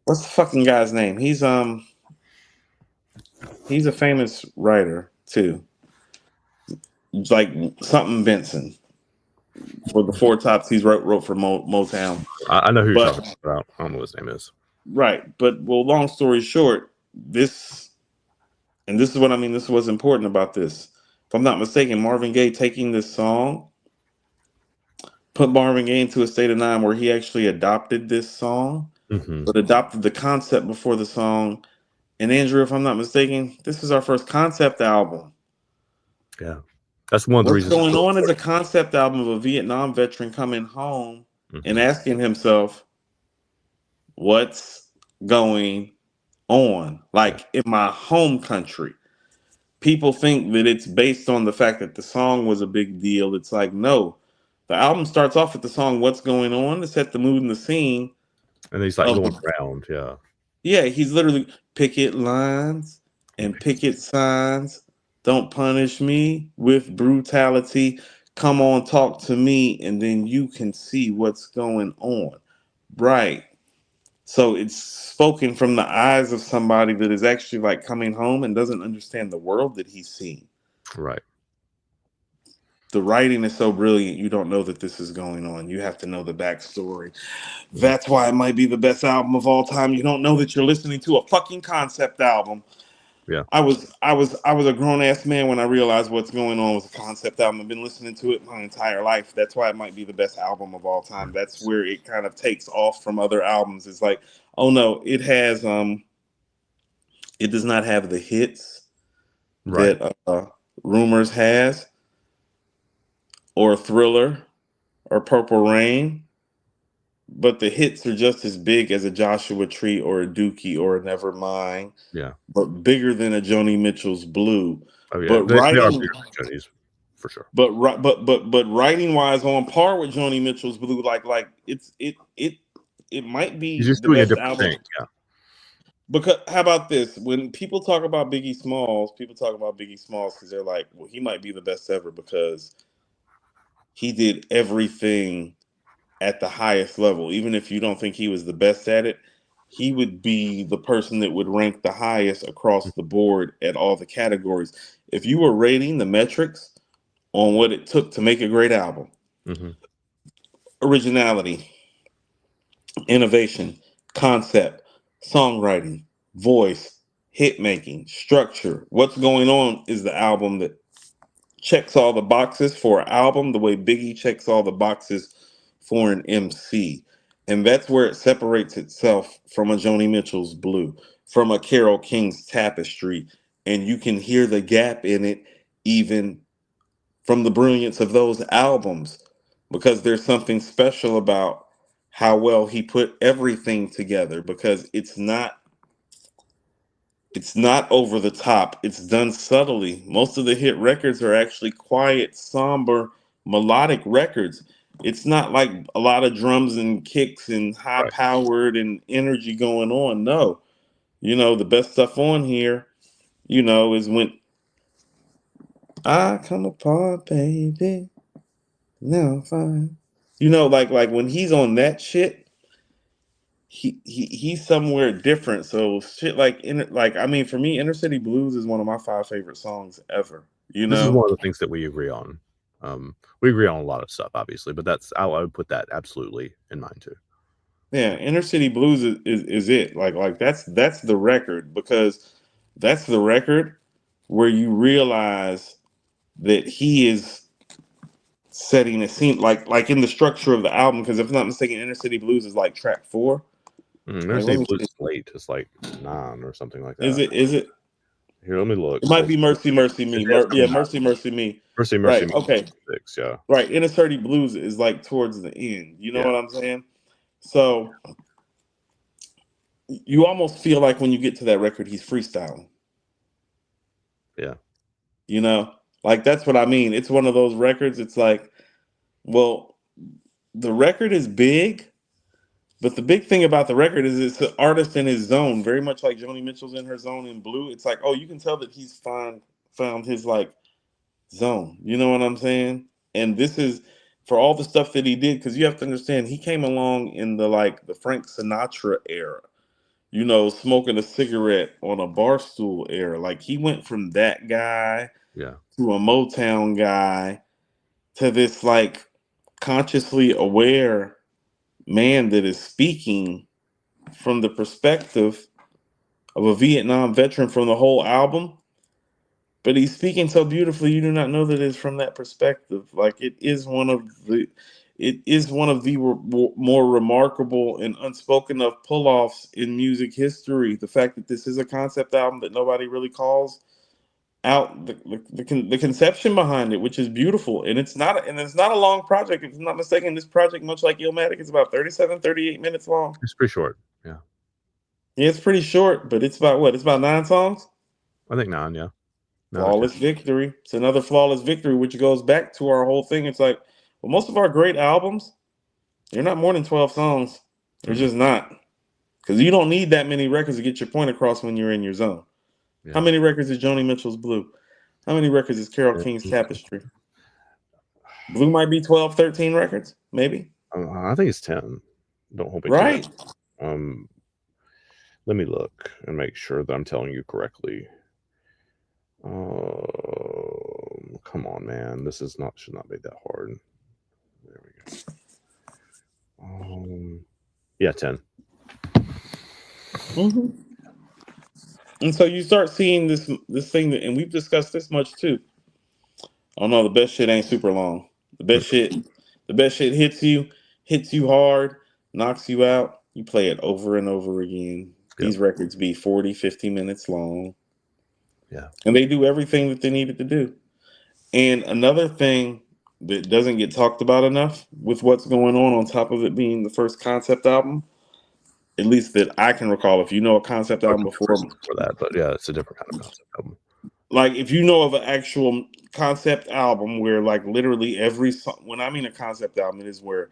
What's the fucking guy's name? He's a famous writer too. It's like something Benson for the Four Tops. He's wrote for Motown, I know who you're talking but about. I don't know what his name is. right. But well, long story short, this and this is what I mean. This is what's important about this. If I'm not mistaken, Marvin Gaye taking this song put Marvin Gaye into a state of mind where he actually adopted this song, Mhm. but adopted the concept before the song. And Andrew, if I'm not mistaken, this is our first concept album. Yeah. That's one of the What's reasons it's going so on is a important. concept album of a Vietnam veteran coming home and Mhm. asking himself, what's going on? Yeah. Like in my home country. People think that it's based on the fact that the song was a big deal. It's like, no. The album starts off with the song What's Going On to set the mood and the scene And he's like of going the around, yeah. yeah, he's literally picket lines And and picket signs. Don't punish me with brutality. Come on, talk to me, and then you can see what's going on. Right. So it's spoken from the eyes of somebody that is actually like coming home and doesn't understand the world that he's seen. right. The writing is so brilliant, you don't know that this is going on. You have to know the backstory. Mhm. That's why it might be the best album of all time. You don't know that you're listening to a fucking concept album. Yeah. I was a grown ass man when I realized what's going on with the concept album. I've been listening to it my entire life. That's why it might be the best album of all time. That's where it kind of takes off from other albums. It's like, oh no, it does not have the hits Right. that Rumors has, or Thriller, or Purple Rain, but the hits are just as big as a Joshua Tree or a Dookie or a Nevermind, Yeah. but bigger than a Joni Mitchell's Blue. Oh yeah. But They are writing bigger than Johnny's for sure. but writing wise on par with Joni Mitchell's Blue, like it might He's be just the doing a best different album. thing. Yeah. Because how about this? When people talk about Biggie Smalls, people talk about Biggie Smalls because they're like, well, he might be the best ever because he did everything at the highest level. Even if you don't think he was the best at it, he would be the person that would rank the highest across the board at all the categories. If you were rating the metrics on what it took to make a great album, Mm-hmm. originality, innovation, concept, songwriting, voice, hit making, structure. What's going on is the album that checks all the boxes for an album the way Biggie checks all the boxes for an MC. And that's where it separates itself from a Joni Mitchell's Blue, from a Carole King's Tapestry. And you can hear the gap in it even from the brilliance of those albums because there's something special about how well he put everything together because it's not over the top. It's done subtly. Most of the hit records are actually quiet, somber, melodic records. It's not like a lot of drums and kicks and high Right. powered and energy going on. No. The best stuff on here, is when I come apart, baby. Now I'm fine. Like when he's on that shit, he's somewhere different. So shit I mean, for me, Inner City Blues is one of my 5 favorite songs ever. You This is know? one of the things that we agree on. We agree on a lot of stuff, obviously, but I would put that absolutely in mind too. Yeah, Inner City Blues is it. Like that's the record, because that's the record where you realize that he is setting a scene, like in the structure of the album. Because if I'm not mistaken, Inner City Blues is like track 4. Inner Like, let City me Blues see. is late. It's like 9 or something like Is that. it? Is it? Here, let me look. It might Hold be on. Mercy, Mercy It Me. is Yeah, coming out. Mercy, Mercy Me. Mercy, Mercy Right. Me. Okay. 6, yeah. Right. Inner City Blues is like towards the end. You know Yeah. what I'm saying? So you almost feel like when you get to that record, he's freestyling. Yeah. You know, like that's what I mean. It's one of those records. It's like, well, the record is big, but the big thing about the record is it's an artist in his zone, very much like Joni Mitchell's in her zone in Blue. It's like, oh, you can tell that he's found his like zone. You know what I'm saying? And this is for all the stuff that he did, because you have to understand he came along in the Frank Sinatra era. You know, smoking a cigarette on a bar stool era. Like he went from that guy Yeah. to a Motown guy to this like consciously aware man that is speaking from the perspective of a Vietnam veteran from the whole album. But he's speaking so beautifully, you do not know that it's from that perspective. Like it is one of the more remarkable and unspoken of pull-offs in music history. The fact that this is a concept album that nobody really calls out the conception behind it, which is beautiful. And it's not a long project. If I'm not mistaken, this project, much like Illmatic, is about 37, 38 minutes long. It's pretty short. Yeah. Yeah, it's pretty short, but it's about what? It's about 9 songs. I think 9, yeah. 9 or 10. Flawless victory. It's another flawless victory, which goes back to our whole thing. It's like, well, most of our great albums, they're not more than 12 songs. They're just not. Because you don't need that many records to get your point across when you're in your zone. Yeah. How many records is Joni Mitchell's Blue? How many records is Carole King's Tapestry? Blue might be 12, 13 records, maybe. I think it's 10. Don't hold me Right. to that. Let me look and make sure that I'm telling you correctly. Come on, man. This should not be that hard. There we go. Yeah, 10. Mm-hmm. And so you start seeing this thing that, and we've discussed this much too. Oh no, the best shit ain't super long. The best shit hits you hard, knocks you out. You play it over and over again. Yep. These records be 40, 50 minutes long. Yeah. And they do everything that they needed to do. And another thing that doesn't get talked about enough with what's going on top of it being the first concept album, at least that I can recall, if you know a concept album before that, but yeah, it's a different kind of concept album. Like if you know of an actual concept album where like literally every song, when I mean a concept album, it is where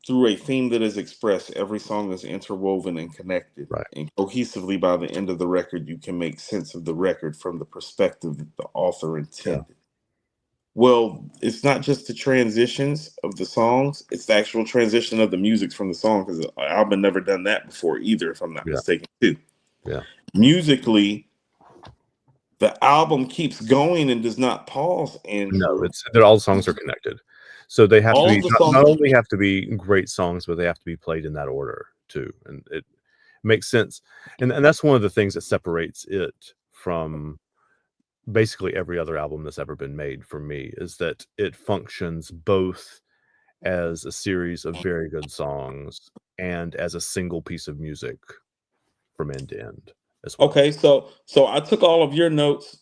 through a theme that is expressed, every song is interwoven and connected. Right. And cohesively by the end of the record, you can make sense of the record from the perspective that the author intended. Yeah. Well, it's not just the transitions of the songs, it's the actual transition of the music from the song, because the album never done that before either, if I'm not mistaken, too. Yeah. Musically, the album keeps going and does not pause, Andrew. No, all the songs are connected. So they have to be not only have to be great songs, but they have to be played in that order too. And it makes sense. And that's one of the things that separates it from basically every other album that's ever been made for me, is that it functions both as a series of very good songs and as a single piece of music from end to end as well. Okay, so I took all of your notes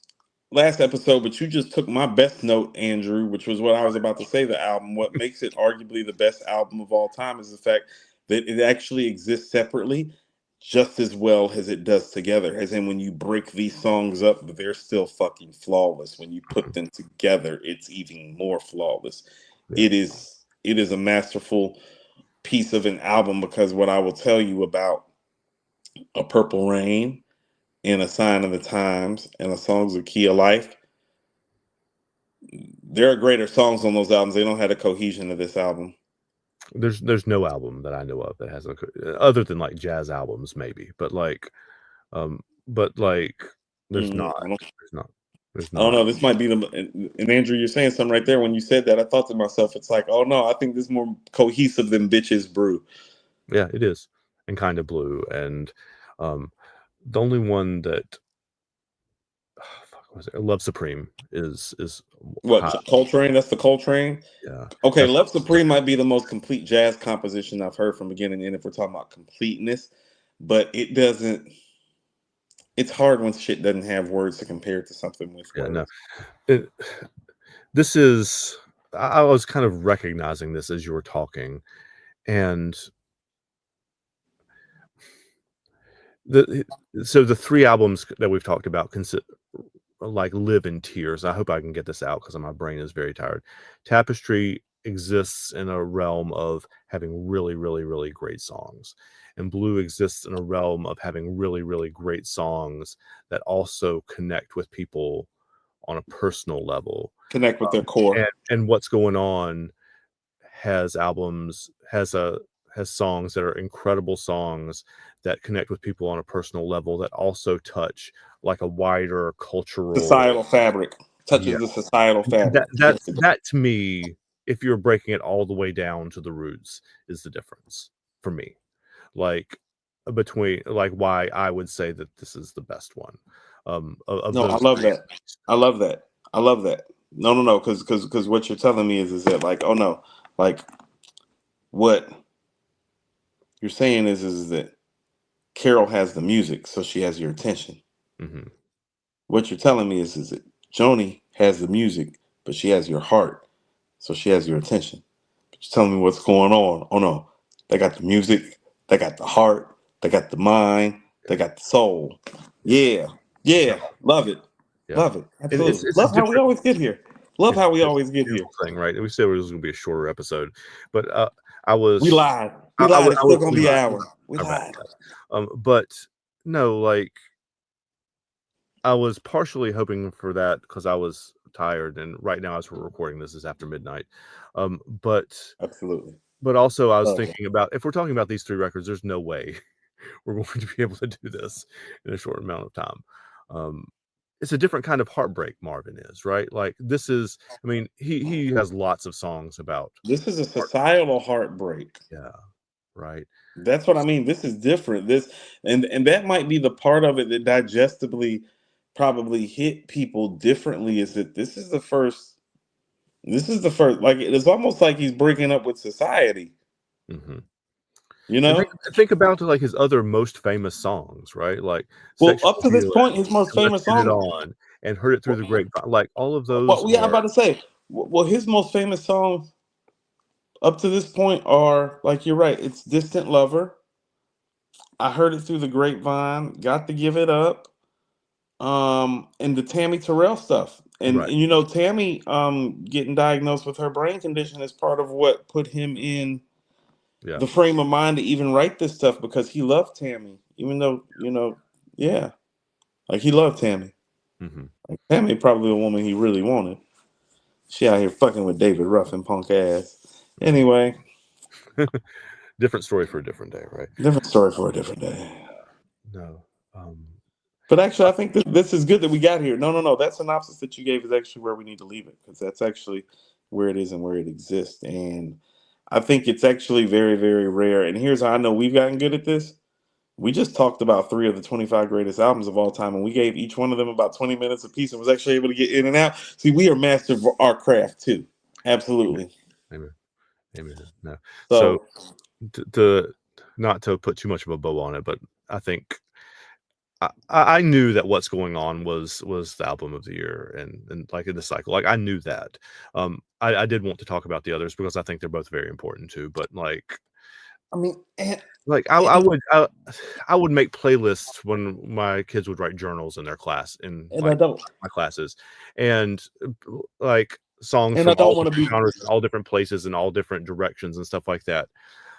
last episode, but you just took my best note, Andrew, which was what I was about to say. The album, what makes it arguably the best album of all time, is the fact that it actually exists separately just as well as it does together. As in, when you break these songs up, they're still fucking flawless. When you put them together, it's even more flawless. Yeah. It is a masterful piece of an album, because what I will tell you about A Purple Rain and A Sign of the Times and the songs of Key of Life, there are greater songs on those albums. They don't have the cohesion of this album. There's no album that I know of that has a other than like jazz albums maybe, but like there's Mm, not I don't, there's not there's I don't not. know. This might be and Andrew, you're saying something right there. When you said that, I thought to myself, it's like, oh no, I think this is more cohesive than Bitches Brew. Yeah, it is, and Kind of Blue, and um, the only one that fuck was it? Love Supreme is high. What, Coltrane? That's the Coltrane. Yeah, Okay, that's Love Supreme might be the most complete jazz composition I've heard from beginning to end if we're talking about completeness, but it doesn't. It's hard when shit doesn't have words to compare it to something with yeah no. words. It, this is I was kind of recognizing this as you were talking, and the so the three albums that we've talked about like live in tears. I hope I can get this out because my brain is very tired. Tapestry exists in a realm of having really, really, really great songs, and Blue exists in a realm of having really, really great songs that also connect with people on a personal level. Connect with their core. And What's Going On has albums has songs that are incredible songs that connect with people on a personal level that also touch like a wider cultural. Societal fabric Yeah, touches the societal fabric. that to me, if you're breaking it all the way down to the roots, is the difference for me. Like between like why I would say that this is the best one of No, I those love three. that. I love that. I love that. No, no, no, because what you're telling me is that like, oh no, like what you're saying is that Carol has the music, so she has your attention. Hmm. What you're telling me is that Joni has the music, but she has your heart, so she has your attention. But you're telling me what's going on. Oh no, they got the music, they got the heart, they got the mind, they got the soul. Yeah, Yeah, yeah, yeah, love it, yeah. love it, It's absolutely. it's a Love how we different. always get here. Love how we It's always a get here. beautiful thing, right? And we said it was gonna be a shorter episode, but, I We was lied. We lied. It's I still was gonna we be an lied. hour. We My bad, lied. guys. But no, like, I was partially hoping for that because I was tired, and right now, as we're recording this, is after midnight. Um, but Absolutely. but also I was Love it. thinking about if we're talking about these 3 records, there's no way we're going to be able to do this in a short amount of time. Um, it's a different kind of heartbreak Marvin is, right? Like, this is I mean, he has lots of songs about This is a heart. societal heartbreak. Yeah, right. That's what I mean. This is different. This and that might be the part of it that digestibly probably hit people differently is that this is the first like it's almost like he's breaking up with society, Mhm. you And know? think about, like, his other most famous songs, right? Like, Well, Sexual up to this Healing point, his most and Let's famous Get It song On and Heard It Through well, the Grapevine, like, all of those well yeah, I'm are. about to say well his most famous songs up to this point are like you're right, it's Distant Lover. I heard it through the grapevine, got to give it up. And the Tammy Terrell stuff. Right, And you know, Tammy getting diagnosed with her brain condition is part of what put him in yeah, the frame of mind to even write this stuff because he loved Tammy, even though, you know, yeah, like he loved Tammy. mhm. Like, Tammy probably the woman he really wanted. She out here fucking with David Ruffin punk ass. Anyway, Different story for a different day, right? different story for a different day. No, um, But actually, I think this is good that we got here. No, no, no. That synopsis that you gave is actually where we need to leave it because that's actually where it is and where it exists. And I think it's actually very, very rare. And here's how I know we've gotten good at this. We just talked about 3 of the 25 greatest albums of all time, and we gave each one of them about 20 minutes apiece and was actually able to get in and out. See, we are masters of our craft too. amen, Absolutely. amen, amen. No, so So, to not to put too much of a bow on it, but I think I knew that What's Going On was the album of the year and like in the cycle. Like I knew that. I did want to talk about the others because I think they're both very important too. But I mean, like I would make playlists when my kids would write journals in their class in and I like don't, my classes, and like songs and I from don't all want to different be. genres, all different places, and all different directions and stuff like that.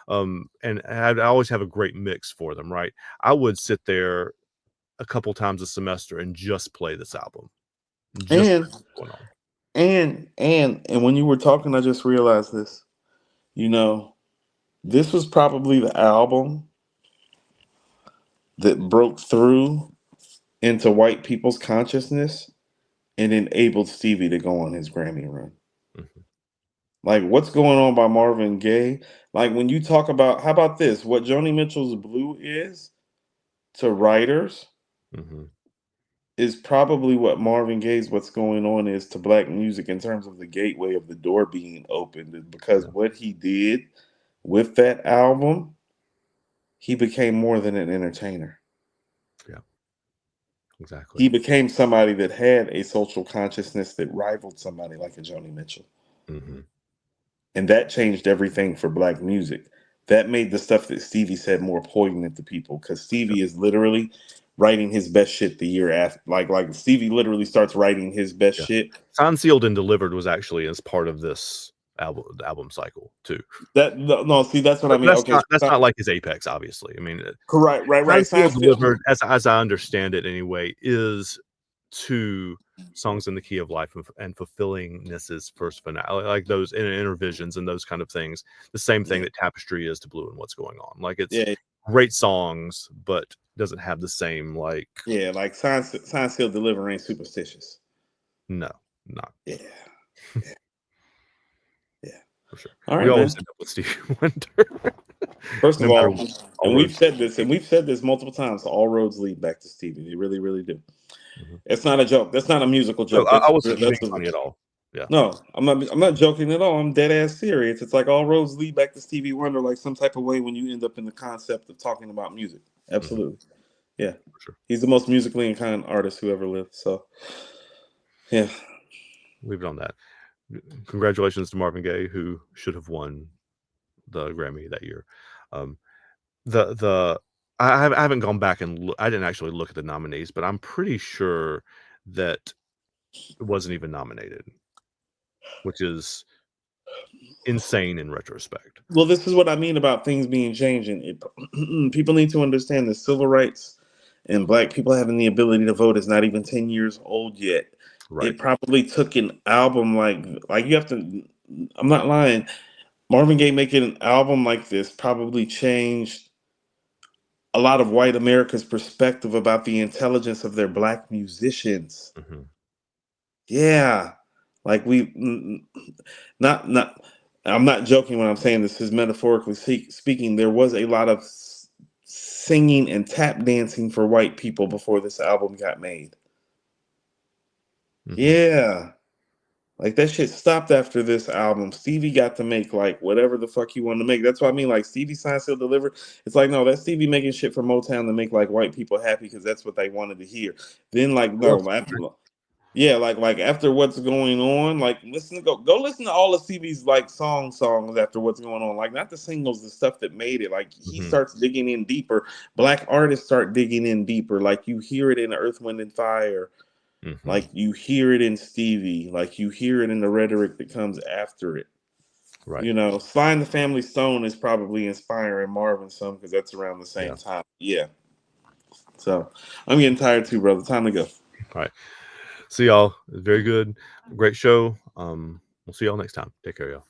And I always have a great mix for them, right? I would sit there a couple times a semester and just play this album, just And play what's going on. and when you were talking, I just realized this. You know. This was probably the album that broke through into white people's consciousness and enabled Stevie to go on his Grammy run. Mhm. Like, what's going on by Marvin Gaye? Like, when you talk about, how about this? What Joni Mitchell's Blue is to writers Mhm. is probably what Marvin Gaye's What's Going On is to black music in terms of the gateway of the door being opened. Because Yeah. what he did with that album, he became more than an entertainer. Yeah. Exactly. He became somebody that had a social consciousness that rivaled somebody like a Joni Mitchell. Mhm. And that changed everything for black music. That made the stuff that Stevie said more poignant to people because Sure. Stevie is literally writing his best shit the year after. Like Stevie literally starts writing his best Yeah. shit. Signed, Sealed, and Delivered was actually as part of this album cycle too. That no, see, that's what I But mean. Okay, that's not like his apex, obviously. I mean, correct, right. Signed, Sealed, Science Field. Delivered, as I understand it anyway, is to Songs in the Key of Life and Fulfillingness's first finale, like those inner visions and those kind of things. The same thing Yeah, that Tapestry is to Blue and What's Going On. Like, it's yeah, great songs, but doesn't have the same, like, yeah. Like Science Field Deliver ain't superstitious. no, not Yeah, yeah, yeah. for sure. All We right, man. always end up with Stevie Wonder, First no of matter all, what. All and we've roads. said this, multiple times. All roads lead back to Stevie. They really, really do. Mhm. It's not a joke. That's not a musical No, joke. I That's wasn't being that's a, funny at all. Yeah. no. I'm not joking at all. I'm dead ass serious. It's like all roads lead back to Stevie Wonder, like some type of way when you end up in the concept of talking about music. Mhm. Absolutely, yeah. For sure. He's the most musically inclined artist who ever lived. So, yeah. Leave it on that. Congratulations to Marvin Gaye, who should have won the Grammy that year. Um, the I haven't gone back and I didn't actually look at the nominees, but I'm pretty sure that it wasn't even nominated, which is insane in retrospect. Well, this is what I mean about things being changing. People need to understand that civil rights and black people having the ability to vote is not even 10 years old yet. Right. It probably took an album like you have to. I'm not lying. Marvin Gaye making an album like this probably changed a lot of white America's perspective about the intelligence of their black musicians. Mhm. Yeah, like not. I'm not joking when I'm saying this. Is metaphorically speaking. There was a lot of singing and tap dancing for white people before this album got made. Mhm. Yeah. Like that shit stopped after this album. Stevie got to make like whatever the fuck he wanted to make. That's what I mean. Like Stevie Signed Still Delivered. It's like no, that's Stevie making shit for Motown to make like white people happy because that's what they wanted to hear. Then like Well, no, after yeah, like after What's Going On, like go listen to all of Stevie's like songs after What's Going On. Like not the singles, the stuff that made it. Like he mhm. starts digging in deeper. Black artists start digging in deeper. Like you hear it in Earth, Wind and Fire. Mhm. Like you hear it in Stevie, like you hear it in the rhetoric that comes after it. Right. You know, Sly and the Family Stone is probably inspiring Marvin some because that's around the Yeah. same time. Yeah. So I'm getting tired too, brother. Time to go. All right. See y'all. Very good. Great show. We'll see y'all next time. Take care, y'all.